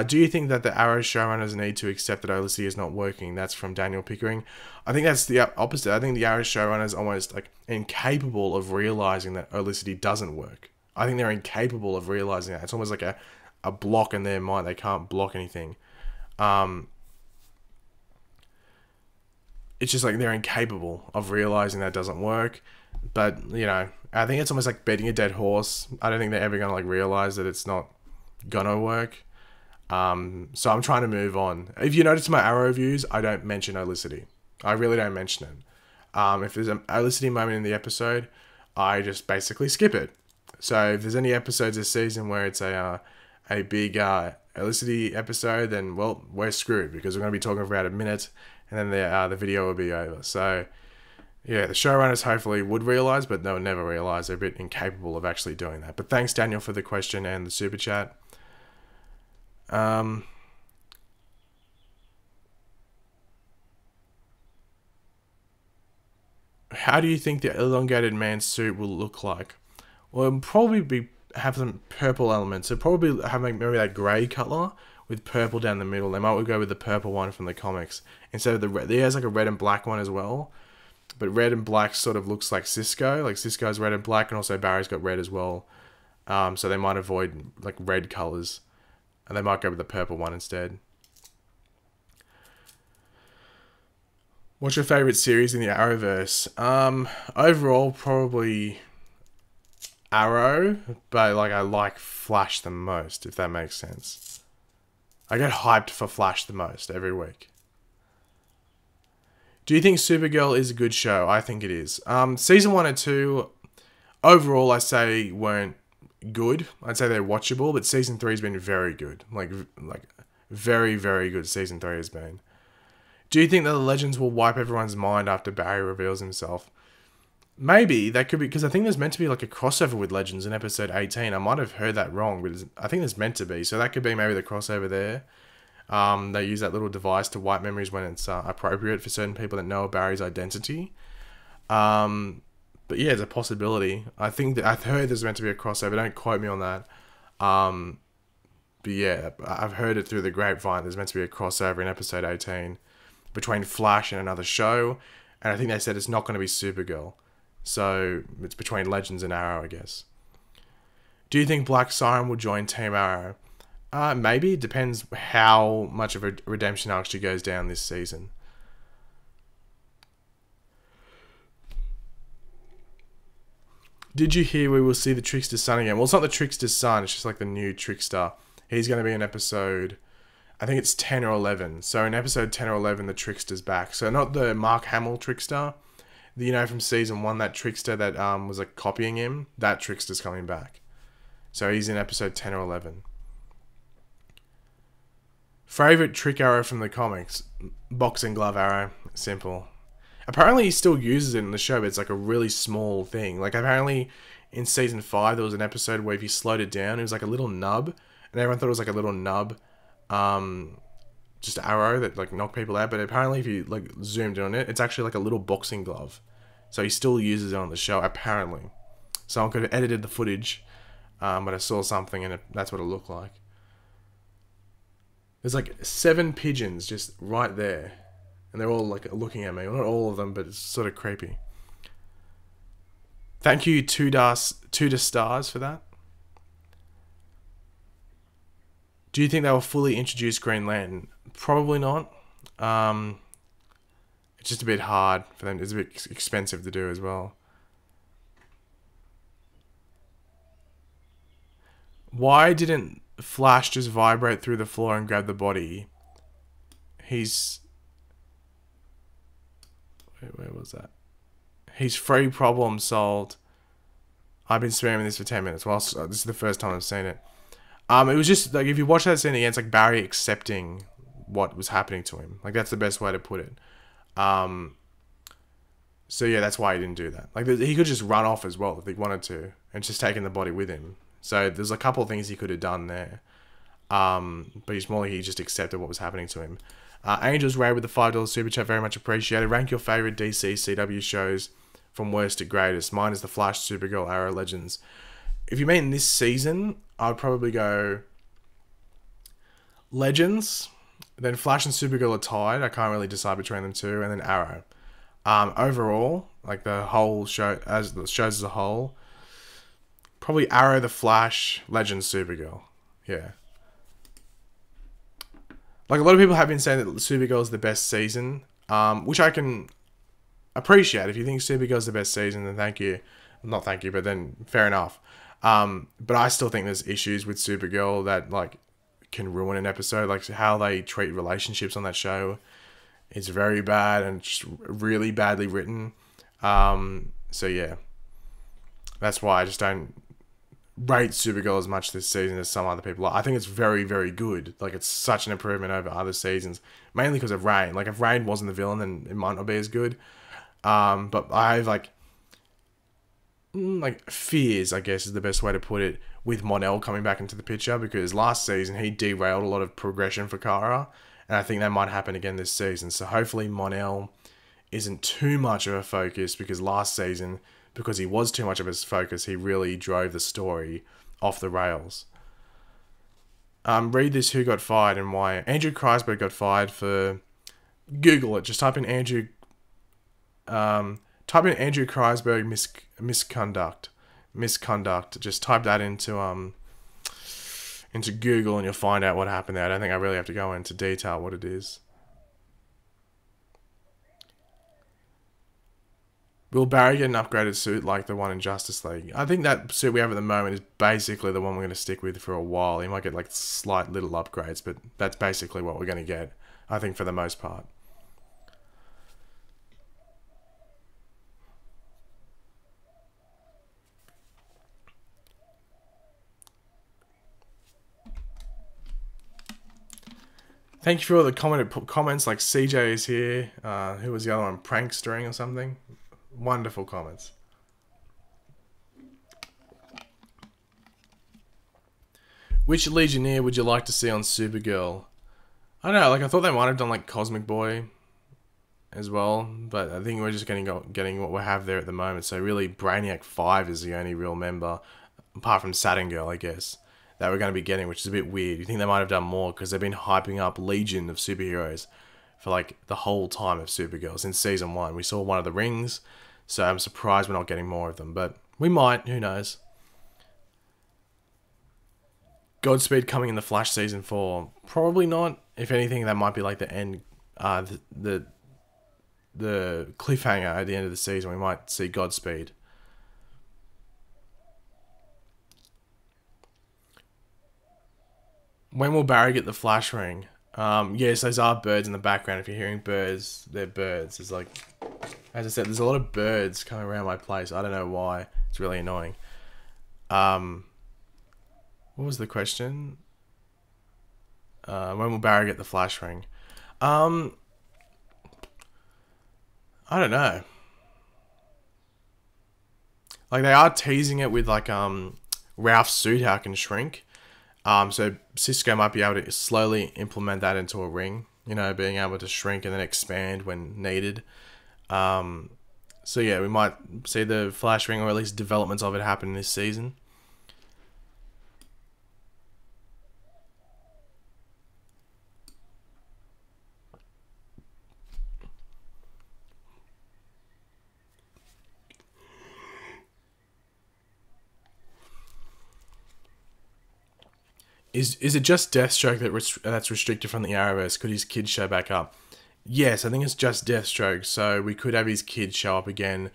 Do you think that the Arrow showrunners need to accept that Odyssey is not working? That's from Daniel Pickering. I think that's the opposite. I think the Arrow showrunners are almost like incapable of realizing that Odyssey doesn't work. I think they're incapable of realizing that. It's almost like a block in their mind. They can't block anything. It's just like they're incapable of realizing that doesn't work. But, you know, I think it's almost like betting a dead horse. I don't think they're ever going to like realize that it's not going to work. So I'm trying to move on. If you notice my Arrow reviews, I don't mention Olicity. I really don't mention it. If there's an Olicity moment in the episode, I just basically skip it. So if there's any episodes this season where it's a big Olicity episode, then, well, we're screwed because we're going to be talking for about a minute and then the video will be over. So yeah, the showrunners hopefully would realize, but they'll never realize. They're a bit incapable of actually doing that. But thanks, Daniel, for the question and the super chat. How do you think the elongated man suit will look like? Well, it'll probably have some purple elements. It'll probably have maybe that grey colour with purple down the middle. They might go with the purple one from the comics instead of the red. He has like a red and black one as well, but red and black sort of looks like Cisco. Like Cisco's red and black, and also Barry's got red as well. So they might avoid like red colors, and they might go with the purple one instead. What's your favorite series in the Arrowverse? Overall, probably Arrow, but like I like Flash the most, if that makes sense. I get hyped for Flash the most every week. Do you think Supergirl is a good show? I think it is. Season 1 and 2, overall, I say weren't good. I'd say they're watchable, but season 3 has been very good. Like very, very good season 3 has been. Do you think that the Legends will wipe everyone's mind after Barry reveals himself? Maybe. That could be, because I think there's meant to be like a crossover with Legends in episode 18. I might have heard that wrong, but I think there's meant to be. So that could be maybe the crossover there. They use that little device to wipe memories when it's appropriate for certain people that know Barry's identity. But yeah, it's a possibility. I think that I've heard there's meant to be a crossover. Don't quote me on that. But yeah, I've heard it through the grapevine. There's meant to be a crossover in episode 18 between Flash and another show. And I think they said it's not going to be Supergirl. So it's between Legends and Arrow, I guess. Do you think Black Siren will join Team Arrow? Maybe. It depends how much of a redemption arc she goes down this season. Did you hear we will see the Trickster's son again? Well, it's not the Trickster's son. It's just like the new Trickster. He's going to be in episode, I think it's 10 or 11. So in episode 10 or 11, the Trickster's back. So not the Mark Hamill Trickster. You know, from season 1, that Trickster that was like copying him. That Trickster's coming back. So he's in episode 10 or 11. Favorite trick arrow from the comics? Boxing glove arrow. Simple. Apparently he still uses it in the show, but it's like a really small thing. Like apparently in season 5 there was an episode where if you slowed it down, it was like a little nub. And everyone thought it was like a little nub. Just arrow that like knocked people out. But apparently if you like zoomed in on it, it's actually like a little boxing glove. So he still uses it on the show, apparently. Someone could have edited the footage. But I saw something and that's what it looked like. There's like 7 pigeons just right there. And they're all like looking at me. Well, not all of them, but it's sort of creepy. Thank you, Tudor Stars, for that. Do you think they will fully introduce Green Lantern? Probably not. It's just a bit hard for them. It's a bit expensive to do as well. Why didn't Flash just vibrate through the floor and grab the body? He's... Wait, where was that? He's free, problem solved. I've been spamming this for 10 minutes. Well, this is the first time I've seen it. It was just, like, if you watch that scene again, it's like Barry accepting what was happening to him. Like, that's the best way to put it. So, yeah, that's why he didn't do that. Like, he could just run off as well if he wanted to, and just taken the body with him. So, there's a couple of things he could have done there. But he's more like he just accepted what was happening to him. Angels Ray with the $5 super chat, very much appreciated. Rank your favorite DC CW shows from worst to greatest. Mine is The Flash, Supergirl, Arrow, Legends. If you mean this season, I would probably go Legends. Then Flash and Supergirl are tied. I can't really decide between them two. And then Arrow. Overall, like the whole show, as the shows as a whole, probably Arrow, The Flash, Legends, Supergirl. Yeah. Like, a lot of people have been saying that Supergirl is the best season, which I can appreciate. If you think Supergirl is the best season, then thank you. Not thank you, but then fair enough. But I still think there's issues with Supergirl that, like, can ruin an episode. Like, how they treat relationships on that show is very bad and just really badly written. So, yeah. That's why I just don't rate Supergirl as much this season as some other people. I think it's very, very good. Like, it's such an improvement over other seasons, mainly because of Rain. Like, if Rain wasn't the villain, then it might not be as good. But I have like fears, I guess is the best way to put it, with Mon-El coming back into the picture, because last season he derailed a lot of progression for Kara, and I think that might happen again this season. So hopefully Mon-El isn't too much of a focus, because last season, because he was too much of a focus, he really drove the story off the rails. Read this who got fired and why. Andrew Kreisberg got fired for... Google it. Just type in Andrew Kreisberg misconduct. Just type that into Google and you'll find out what happened there. I don't think I really have to go into detail what it is. Will Barry get an upgraded suit like the one in Justice League? I think that suit we have at the moment is basically the one we're going to stick with for a while. He might get like slight little upgrades, but that's basically what we're going to get, I think, for the most part. Thank you for all the comments, like CJ is here. Who was the other one? Prankstering or something? Wonderful comments. Which Legionnaire would you like to see on Supergirl? I don't know, like I thought they might have done like Cosmic Boy as well, but I think we're just getting what we have there at the moment. So really Brainiac 5 is the only real member, apart from Saturn Girl, I guess, that we're going to be getting, which is a bit weird. You think they might have done more because they've been hyping up Legion of superheroes for like the whole time of Supergirl since season 1. We saw one of the rings, so I'm surprised we're not getting more of them, but we might, who knows. Godspeed coming in the Flash season 4? Probably not. If anything, that might be like the end, the cliffhanger at the end of the season. We might see Godspeed. When will Barry get the Flash ring? Yes, those are birds in the background. If you're hearing birds, they're birds. It's like, as I said, there's a lot of birds coming around my place. I don't know why. It's really annoying. What was the question? When will Barry get the Flash ring? I don't know. Like, they are teasing it with, like, Ralph's suit, how it can shrink. So Cisco might be able to slowly implement that into a ring, you know, being able to shrink and then expand when needed. So yeah, we might see the Flash ring, or at least developments of it, happen this season. Is it just Deathstroke that's restricted from the Arrowverse? Could his kids show back up? Yes, I think it's just Deathstroke. So we could have his kids show up again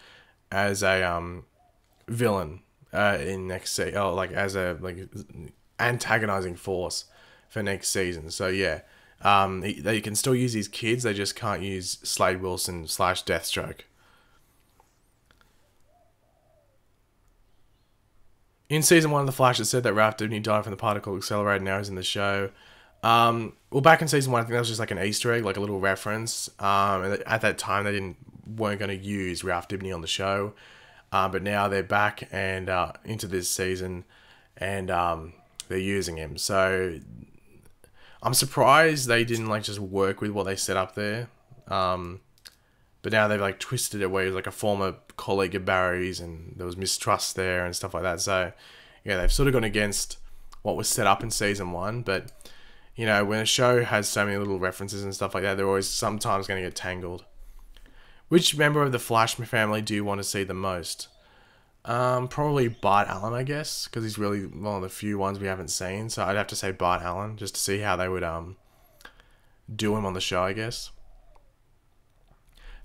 as a villain in next season, like as a antagonizing force for next season. So yeah, they can still use his kids. They just can't use Slade Wilson / Deathstroke. In season 1 of The Flash, it said that Raph Dibny died from the particle accelerator. Now he's in the show. Well, back in season 1, I think that was just like an Easter egg, like a little reference. And at that time, they weren't going to use Ralph Dibny on the show. But now they're back and into this season, and they're using him. So I'm surprised they didn't like just work with what they set up there. But now they've like twisted it where he's like a former colleague of Barry's and there was mistrust there and stuff like that. So yeah, they've sort of gone against what was set up in season 1. But you know, when a show has so many little references and stuff like that, they're always sometimes going to get tangled. Which member of the Flash family do you want to see the most? Probably Bart Allen, I guess, because he's really one of the few ones we haven't seen. So I'd have to say Bart Allen just to see how they would do him on the show, I guess.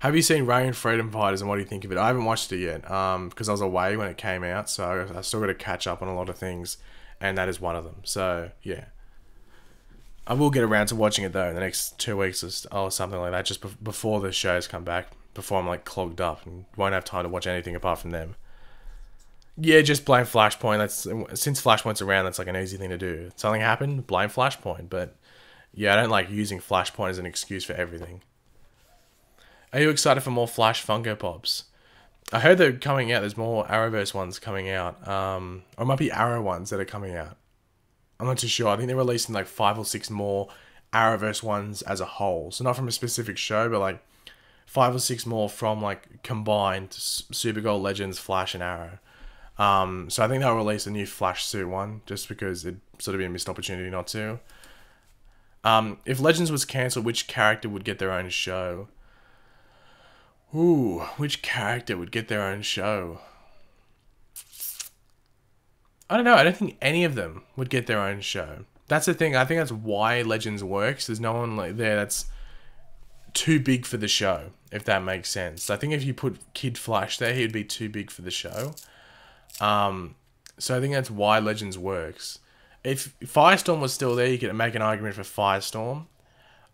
Have you seen Ray and Freedom Fighters, and what do you think of it? I haven't watched it yet because I was away when it came out, so I still got to catch up on a lot of things, and that is one of them. So yeah, I will get around to watching it though in the next 2 weeks or something like that, just before the shows come back, before I'm like clogged up and won't have time to watch anything apart from them. Yeah, just blame Flashpoint. That's since Flashpoint's around, that's like an easy thing to do. Something happened, blame Flashpoint. But yeah, I don't like using Flashpoint as an excuse for everything. Are you excited for more Flash Funko Pops? I heard they're coming out. There's more Arrowverse ones coming out. Or it might be Arrow ones that are coming out. I'm not too sure. I think they're releasing like 5 or 6 more Arrowverse ones as a whole. So not from a specific show, but like 5 or 6 more from like combined Supergirl, Legends, Flash, and Arrow. So I think they'll release a new Flash suit one, just because it'd sort of be a missed opportunity not to. If Legends was cancelled, which character would get their own show? Ooh, which character would get their own show? I don't know. I don't think any of them would get their own show. That's the thing. I think that's why Legends works. There's no one like there that's too big for the show, if that makes sense. I think if you put Kid Flash there, he'd be too big for the show. So I think that's why Legends works. If Firestorm was still there, you could make an argument for Firestorm.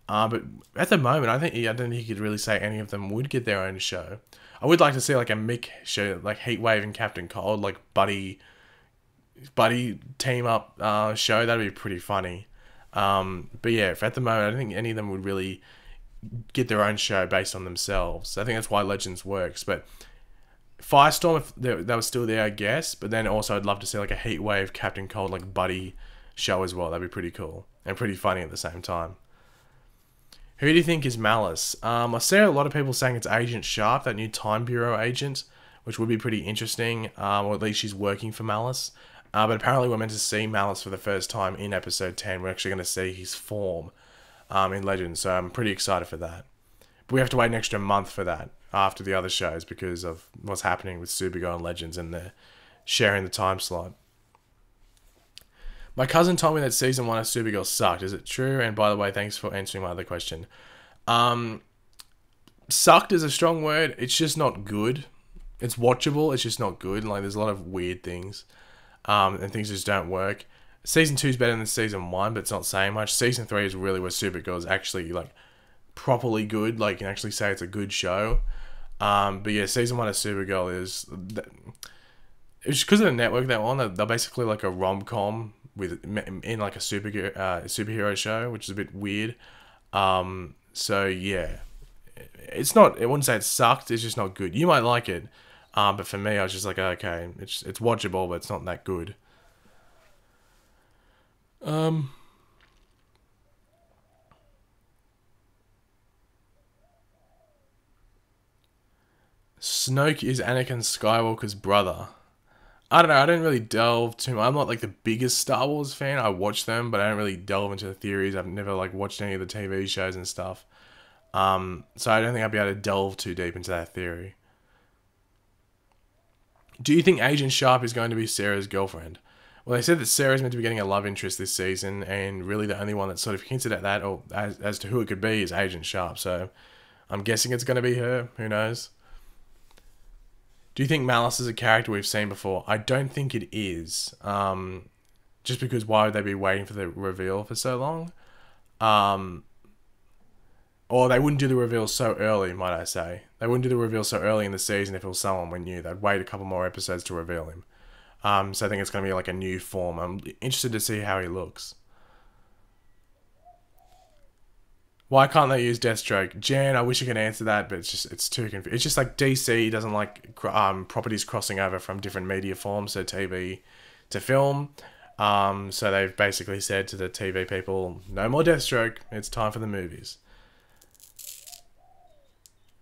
But at the moment, I don't think you could really say any of them would get their own show. I would like to see like a Mick show, like Heatwave and Captain Cold, like buddy team up show. That'd be pretty funny. But yeah, if at the moment, I don't think any of them would really get their own show based on themselves. I think that's why Legends works. But Firestorm, if they were still there, I guess. But then also, I'd love to see like a Heatwave, Captain Cold, like buddy show as well. That'd be pretty cool and pretty funny at the same time. Who do you think is Malice? I see a lot of people saying it's Agent Sharp, that new Time Bureau agent, which would be pretty interesting. Or at least she's working for Malice. But apparently we're meant to see Malice for the first time in episode 10. We're actually going to see his form in Legends, so I'm pretty excited for that. But we have to wait an extra month for that after the other shows because of what's happening with Supergirl and Legends, and they're sharing the time slot. My cousin told me that season 1 of Supergirl sucked. Is it true? And by the way, thanks for answering my other question. Sucked is a strong word. It's just not good. It's watchable. It's just not good. Like, there's a lot of weird things. And things just don't work. Season 2 is better than season 1, but it's not saying much. Season 3 is really where Supergirl is actually, like, properly good. Like, you can actually say it's a good show. But yeah, season 1 of Supergirl is... It's because of the network they're on. They're basically like a rom-com in like a superhero show, which is a bit weird. So yeah, it's not. I wouldn't say it sucked. It's just not good. You might like it, but for me, I was just like, okay, it's watchable, but it's not that good. Snoke is Anakin Skywalker's brother. I don't know, I don't really delve too much. I'm not like the biggest Star Wars fan. I watch them, but I don't really delve into the theories. I've never like watched any of the TV shows and stuff. So I don't think I'd be able to delve too deep into that theory. Do you think Agent Sharp is going to be Sarah's girlfriend? Well, they said that Sarah's meant to be getting a love interest this season, and really the only one that sort of hinted at that, or as to who it could be, is Agent Sharp. So I'm guessing it's going to be her. Who knows? Do you think Malice is a character we've seen before? I don't think it is. Just because why would they be waiting for the reveal for so long? Or they wouldn't do the reveal so early, might I say. They wouldn't do the reveal so early in the season if it was someone we knew. They'd wait a couple more episodes to reveal him. So I think it's going to be like a new form. I'm interested to see how he looks. Why can't they use Deathstroke? Jan, I wish I could answer that, but it's too confusing. It's just like DC doesn't like properties crossing over from different media forms, so TV to film. So they've basically said to the TV people, no more Deathstroke. It's time for the movies.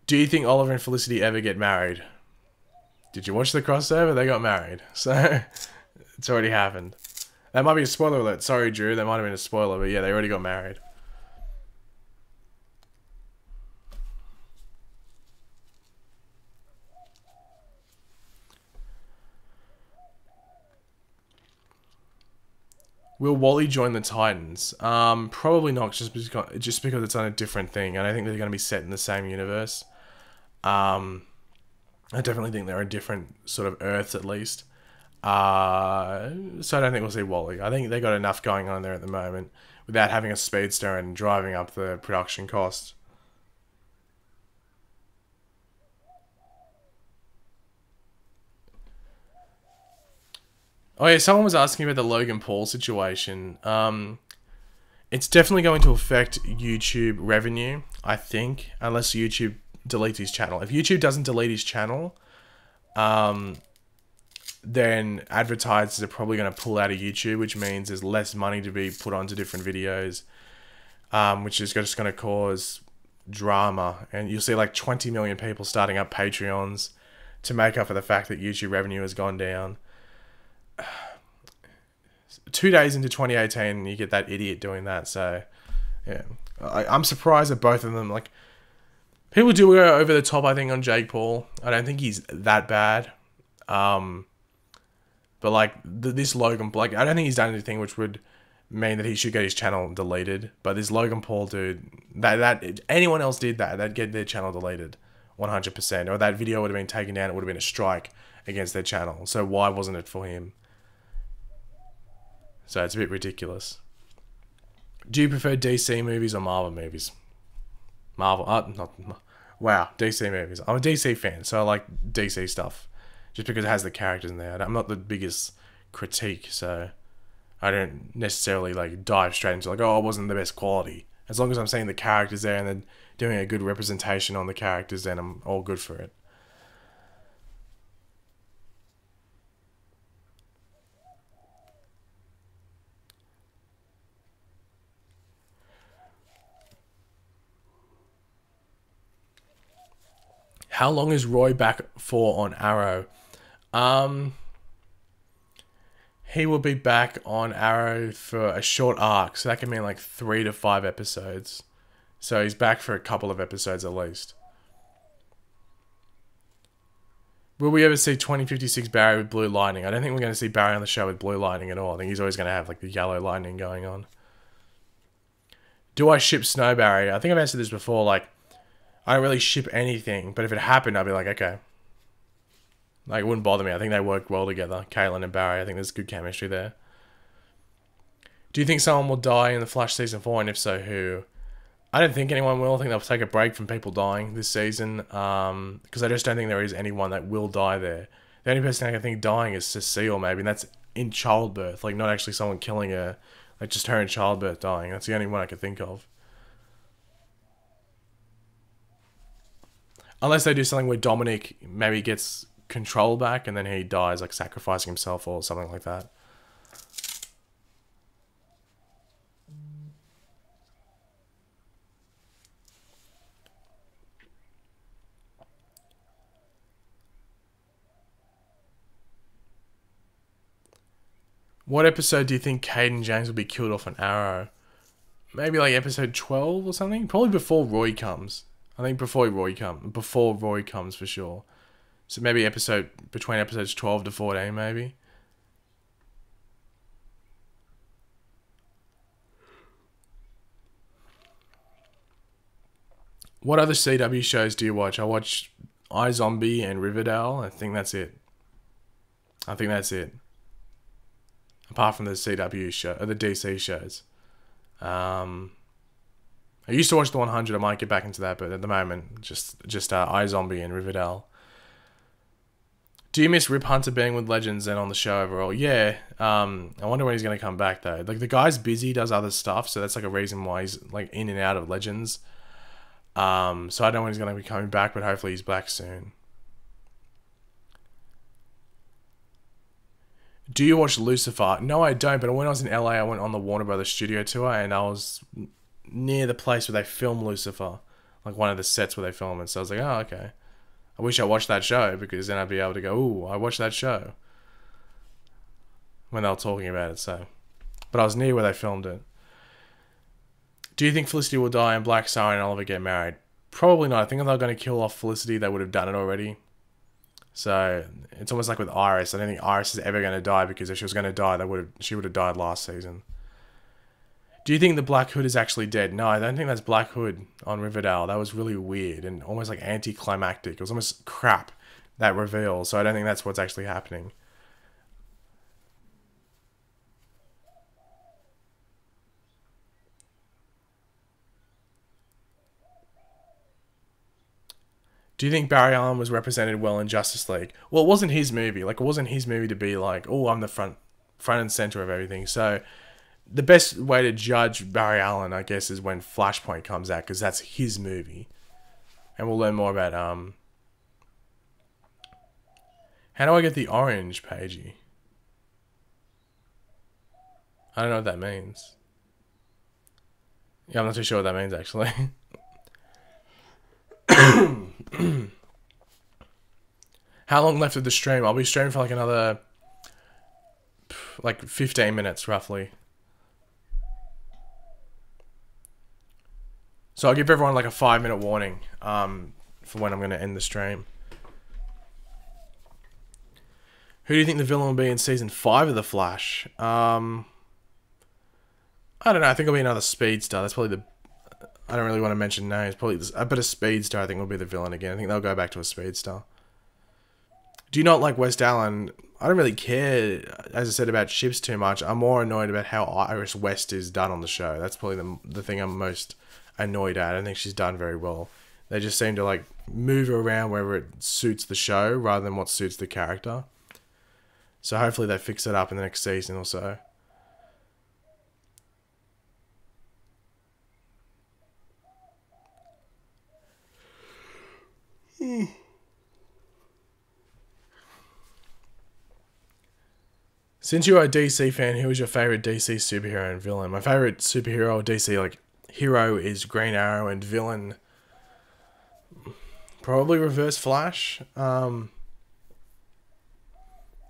Do you think Oliver and Felicity ever get married? Did you watch the crossover? They got married. So it's already happened. That might be a spoiler alert. Sorry, Drew. That might have been a spoiler, but yeah, they already got married. Will Wally join the Titans? Probably not, just because it's on a different thing. I don't think they're going to be set in the same universe. I definitely think they're on different sort of Earths, at least. So I don't think we'll see Wally. I think they got enough going on there at the moment without having a speedster and driving up the production costs. Oh yeah, someone was asking about the Logan Paul situation. It's definitely going to affect YouTube revenue, I think, unless YouTube deletes his channel. If YouTube doesn't delete his channel, then advertisers are probably going to pull out of YouTube, which means there's less money to be put onto different videos, which is just going to cause drama. And you'll see like 20 million people starting up Patreons to make up for the fact that YouTube revenue has gone down. 2 days into 2018, you get that idiot doing that. So, yeah, I'm surprised at both of them. Like, people do go over the top, I think, on Jake Paul. I don't think he's that bad. But like this Logan, like I don't think he's done anything which would mean that he should get his channel deleted. But this Logan Paul dude, that anyone else did that, they'd get their channel deleted, 100%. Or that video would have been taken down. It would have been a strike against their channel. So why wasn't it for him? So it's a bit ridiculous. Do you prefer DC movies or Marvel movies? Marvel, wow, DC movies. I'm a DC fan, so I like DC stuff. Just because it has the characters in there. I'm not the biggest critique, so I don't necessarily like dive straight into like, oh, it wasn't the best quality. As long as I'm seeing the characters there and then doing a good representation on the characters, then I'm all good for it. How long is Roy back for on Arrow? He will be back on Arrow for a short arc, so that can mean like 3 to 5 episodes. So he's back for a couple of episodes at least. Will we ever see 2056 Barry with blue lightning? I don't think we're going to see Barry on the show with blue lightning at all. I think he's always going to have like the yellow lightning going on. Do I ship Snow Barry? I think I've answered this before, like, I don't really ship anything, but if it happened, I'd be like, okay. Like, it wouldn't bother me. I think they work well together. Caitlin and Barry, I think there's good chemistry there. Do you think someone will die in the Flash Season 4, and if so, who? I don't think anyone will. I think they'll take a break from people dying this season, because I just don't think there is anyone that will die there. The only person I can think dying is Cecile, maybe, and that's in childbirth. Like, not actually someone killing her. Like, just her in childbirth dying. That's the only one I could think of. Unless they do something where Dominic maybe gets control back and then he dies, like sacrificing himself or something like that. What episode do you think Caden James will be killed off an Arrow? Maybe like episode 12 or something? Probably before Roy comes. I think before Roy comes for sure. So maybe between episodes 12 to 14 maybe. What other CW shows do you watch? I watch iZombie and Riverdale. I think that's it. Apart from the CW show, or the DC shows. I used to watch the 100. I might get back into that, but at the moment, just iZombie and Riverdale. Do you miss Rip Hunter being with Legends and on the show overall? Yeah. I wonder when he's going to come back, though. Like, the guy's busy, does other stuff, so that's, like, a reason why he's, like, in and out of Legends. So I don't know when he's going to be coming back, but hopefully he's back soon. Do you watch Lucifer? No, I don't, but when I was in LA, I went on the Warner Brothers studio tour, and I was near the place where they film Lucifer. Like, one of the sets where they film it. So I was like, oh, okay. I wish I watched that show, because then I'd be able to go, ooh, I watched that show. When they were talking about it, so. But I was near where they filmed it. Do you think Felicity will die and Black Siren and Oliver get married? Probably not. I think if they were going to kill off Felicity, they would have done it already. So, it's almost like with Iris. I don't think Iris is ever going to die, because if she was going to die, she would have died last season. Do you think the Black Hood is actually dead? No, I don't think that's Black Hood on Riverdale. That was really weird and almost like anticlimactic. It was almost crap, that reveal. So I don't think that's what's actually happening. Do you think Barry Allen was represented well in Justice League? Well, it wasn't his movie. Like, it wasn't his movie to be like, oh, I'm the front and center of everything. So the best way to judge Barry Allen, I guess, is when Flashpoint comes out, because that's his movie. And we'll learn more about, how do I get the orange, Pagey? I don't know what that means. Yeah, I'm not too sure what that means, actually. How long left of the stream? I'll be streaming for like another like 15 minutes roughly. So I'll give everyone like a 5-minute warning for when I'm going to end the stream. Who do you think the villain will be in season 5 of The Flash? I don't know. I think it'll be another speedster. That's probably the... I don't really want to mention names. Probably a bit of speedster, I think, will be the villain again. I think they'll go back to a speedster. Do you not like West Allen? I don't really care, as I said, about ships too much. I'm more annoyed about how Iris West is done on the show. That's probably the thing I'm most annoyed at. I don't think she's done very well. They just seem to like move her around wherever it suits the show rather than what suits the character. So hopefully they fix it up in the next season or so. Since you're a DC fan, who is your favorite DC superhero and villain? My favorite superhero or DC like hero is Green Arrow, and villain probably Reverse Flash. Yeah,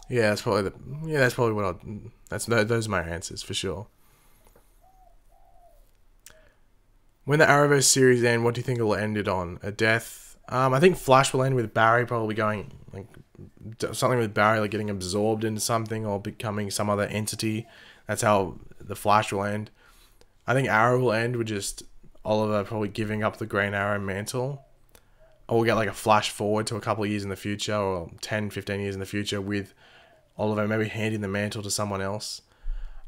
that's probably those are my answers for sure. When the Arrowverse series end, what do you think it'll end it on? A death? I think Flash will end with Barry probably going like something with Barry like getting absorbed into something or becoming some other entity. That's how the Flash will end. I think Arrow will end with just Oliver probably giving up the Green Arrow mantle. Or we'll get like a flash forward to a couple of years in the future, or 10, 15 years in the future with Oliver maybe handing the mantle to someone else.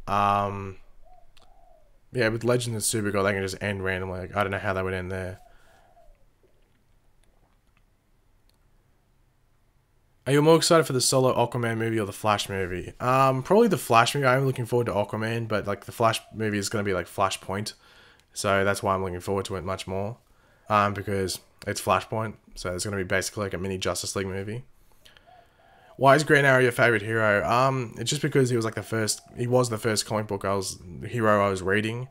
Yeah, with Legends and Supergirl, they can just end randomly. Like, I don't know how they would end there. Are you more excited for the solo Aquaman movie or the Flash movie? Probably the Flash movie. I'm looking forward to Aquaman, but like the Flash movie is going to be like Flashpoint. So that's why I'm looking forward to it much more. Because it's Flashpoint, so it's going to be basically like a mini Justice League movie. Why is Green Arrow your favorite hero? It's just because he was like the first comic book hero I was reading.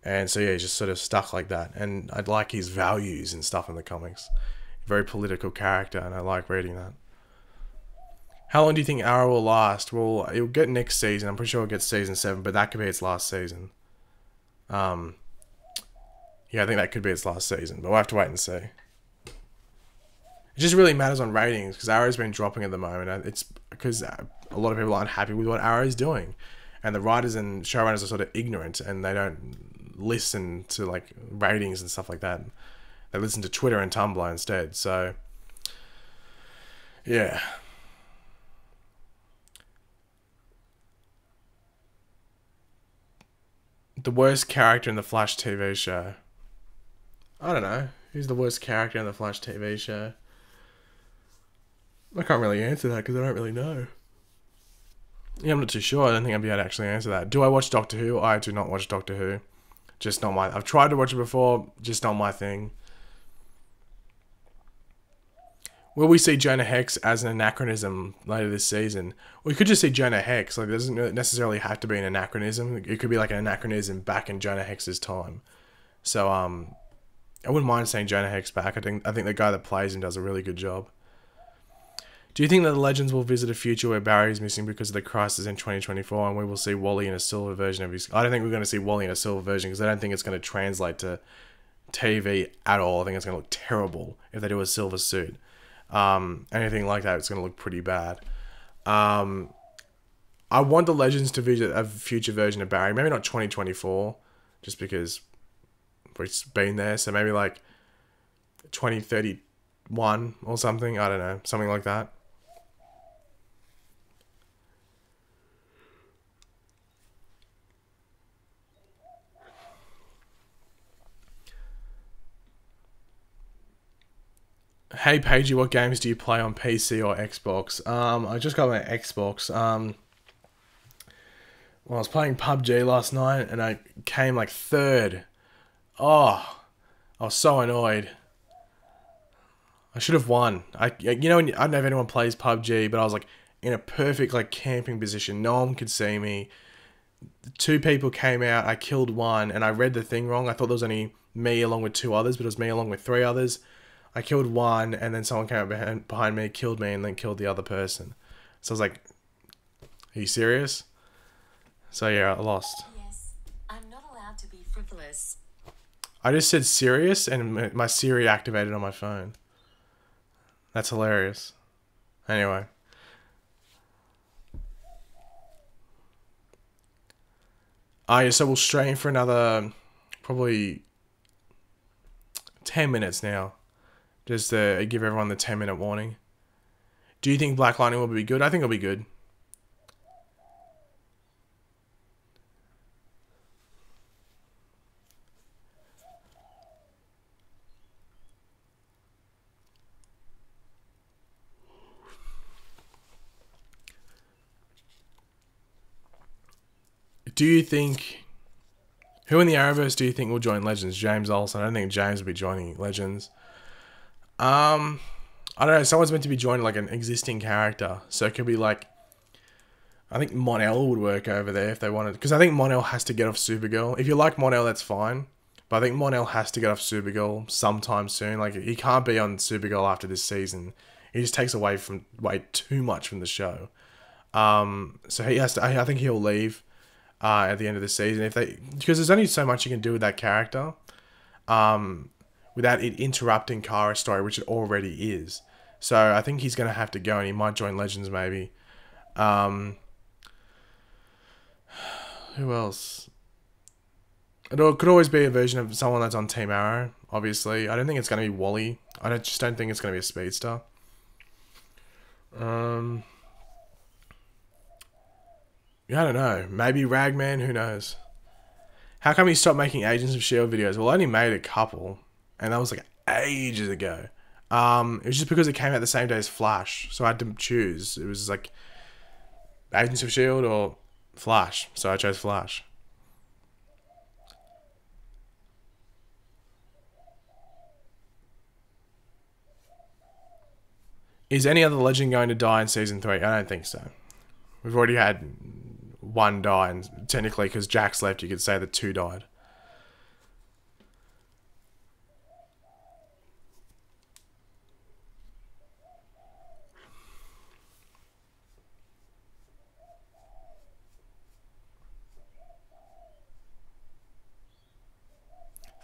And so yeah, he's just sort of stuck like that. And I like his values and stuff in the comics. Very political character, and I like reading that. How long do you think Arrow will last? Well, it'll get next season. I'm pretty sure it'll get season 7, but that could be its last season. Yeah, I think that could be its last season, but we'll have to wait and see. It just really matters on ratings, because Arrow's been dropping at the moment. It's because a lot of people aren't happy with what Arrow's doing. And the writers and showrunners are sort of ignorant, and they don't listen to like ratings and stuff like that. They listen to Twitter and Tumblr instead, so... yeah. The worst character in the Flash TV show. I don't know. Who's the worst character in the Flash TV show? I can't really answer that because I don't really know. Yeah, I'm not too sure. I don't think I'd be able to actually answer that. Do I watch Doctor Who? I do not watch Doctor Who. Just not my... I've tried to watch it before. Just not my thing. Will we see Jonah Hex as an anachronism later this season? We could just see Jonah Hex. Like, it doesn't necessarily have to be an anachronism. It could be like an anachronism back in Jonah Hex's time. So, I wouldn't mind seeing Jonah Hex back. I think the guy that plays him does a really good job. Do you think that the Legends will visit a future where Barry is missing because of the crisis in 2024 and we will see Wally in a silver version of his... I don't think we're going to see Wally in a silver version because I don't think it's going to translate to TV at all. I think it's going to look terrible if they do a silver suit. Anything like that, it's going to look pretty bad. I want the Legends to visit a future version of Barry. Maybe not 2024, just because it's been there. So maybe like 2031 or something. I don't know. Something like that. Hey Pagey, what games do you play on PC or Xbox? I just got my Xbox. Well, I was playing PUBG last night and I came like third. Oh, I was so annoyed. I should have won. I don't know if anyone plays PUBG, but I was like in a perfect like camping position. No one could see me. 2 people came out. I killed one, and I read the thing wrong. I thought there was only me along with 2 others, but it was me along with 3 others. I killed one, and then someone came up behind me, killed me, and then killed the other person. So I was like, are you serious? So yeah, I lost. Yes, I'm not allowed to be frivolous. I just said serious and my Siri activated on my phone. That's hilarious. Anyway. Yeah, so we'll strain for another probably 10 minutes now. Just to give everyone the 10-minute warning. Do you think Black Lightning will be good? I think it'll be good. Do you think... Who in the Arrowverse do you think will join Legends? James Olsen. I don't think James will be joining Legends. I don't know. Someone's meant to be joining like an existing character. So it could be like... I think Mon-El would work over there if they wanted. Because I think Mon-El has to get off Supergirl. If you like Mon-El, that's fine. But I think Mon-El has to get off Supergirl sometime soon. Like, he can't be on Supergirl after this season. He just takes away way too much from the show. So he has to... I think he'll leave at the end of the season. Because there's only so much you can do with that character. Without it interrupting Kara's story, which it already is. So I think he's going to have to go, and he might join Legends maybe. Who else? It could always be a version of someone that's on Team Arrow, obviously. I don't think it's going to be Wally. Just don't think it's going to be a speedster. I don't know. Maybe Ragman, who knows? How come he stopped making Agents of S.H.I.E.L.D. videos? Well, I only made a couple, and that was like ages ago. It was just because it came out the same day as Flash, so I had to choose. It was like Agents of S.H.I.E.L.D. or Flash, so I chose Flash. Is any other legend going to die in season 3? I don't think so. We've already had one die, and technically, because Jax left, you could say that 2 died.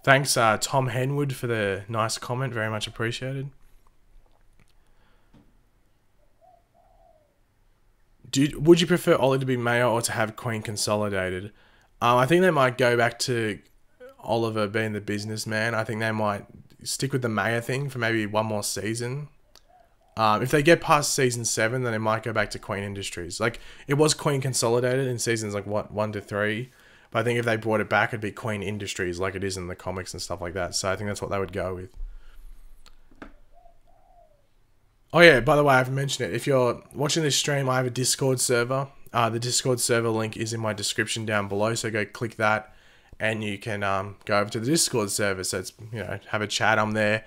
Thanks, Tom Henwood, for the nice comment. Very much appreciated. Would you prefer Ollie to be mayor or to have Queen consolidated? I think they might go back to Oliver being the businessman. I think they might stick with the mayor thing for maybe one more season. If they get past season 7, then it might go back to Queen Industries. Like, it was Queen Consolidated in seasons like 1 to 3. But I think if they brought it back, it'd be Queen Industries like it is in the comics and stuff like that. So I think that's what they would go with. Oh yeah, by the way, I haven't mentioned it. If you're watching this stream, I have a Discord server. The Discord server link is in my description down below. So go click that and you can go over to the Discord server. So it's, have a chat. I'm there.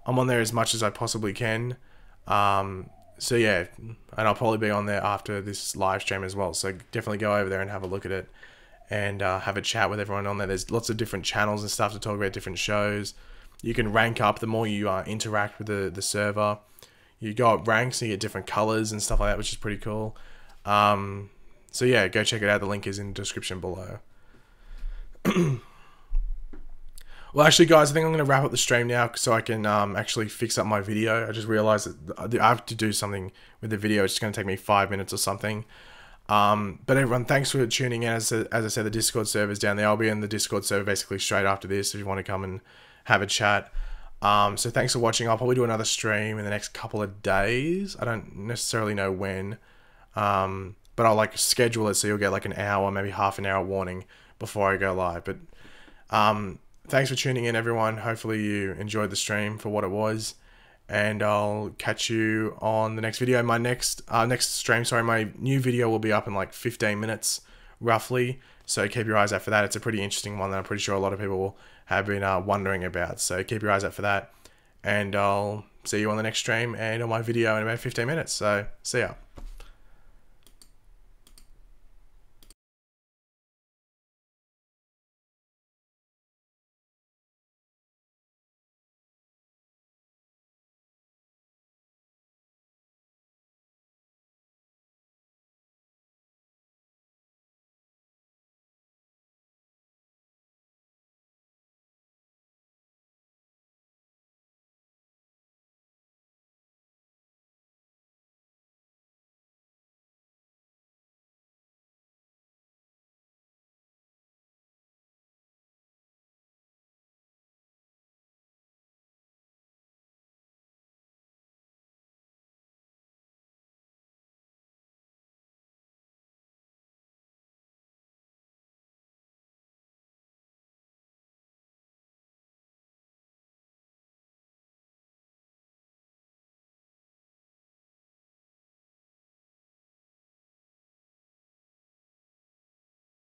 I'm on there as much as I possibly can. So yeah, and I'll probably be on there after this live stream as well. So definitely go over there and have a look at it. And have a chat with everyone on there. There's lots of different channels and stuff to talk about different shows. You can rank up the more you interact with the server. You go up ranks and you get different colors and stuff like that, which is pretty cool. So yeah, go check it out. The link is in the description below. Well, actually, guys, I think I'm going to wrap up the stream now so I can actually fix up my video. I just realized that I have to do something with the video. It's just going to take me 5 minutes or something. But everyone, thanks for tuning in. As I said, the Discord server's down there. I'll be in the Discord server basically straight after this if you want to come and have a chat. So thanks for watching. I'll probably do another stream in the next couple of days. I don't necessarily know when. But I'll like schedule it so you'll get like an hour, maybe half an hour warning before I go live. But thanks for tuning in, everyone. Hopefully you enjoyed the stream for what it was. And I'll catch you on the next video. My next stream, my new video will be up in like 15 minutes, roughly. So keep your eyes out for that. It's a pretty interesting one that I'm pretty sure a lot of people have been wondering about. So keep your eyes out for that. And I'll see you on the next stream and on my video in about 15 minutes. So see ya.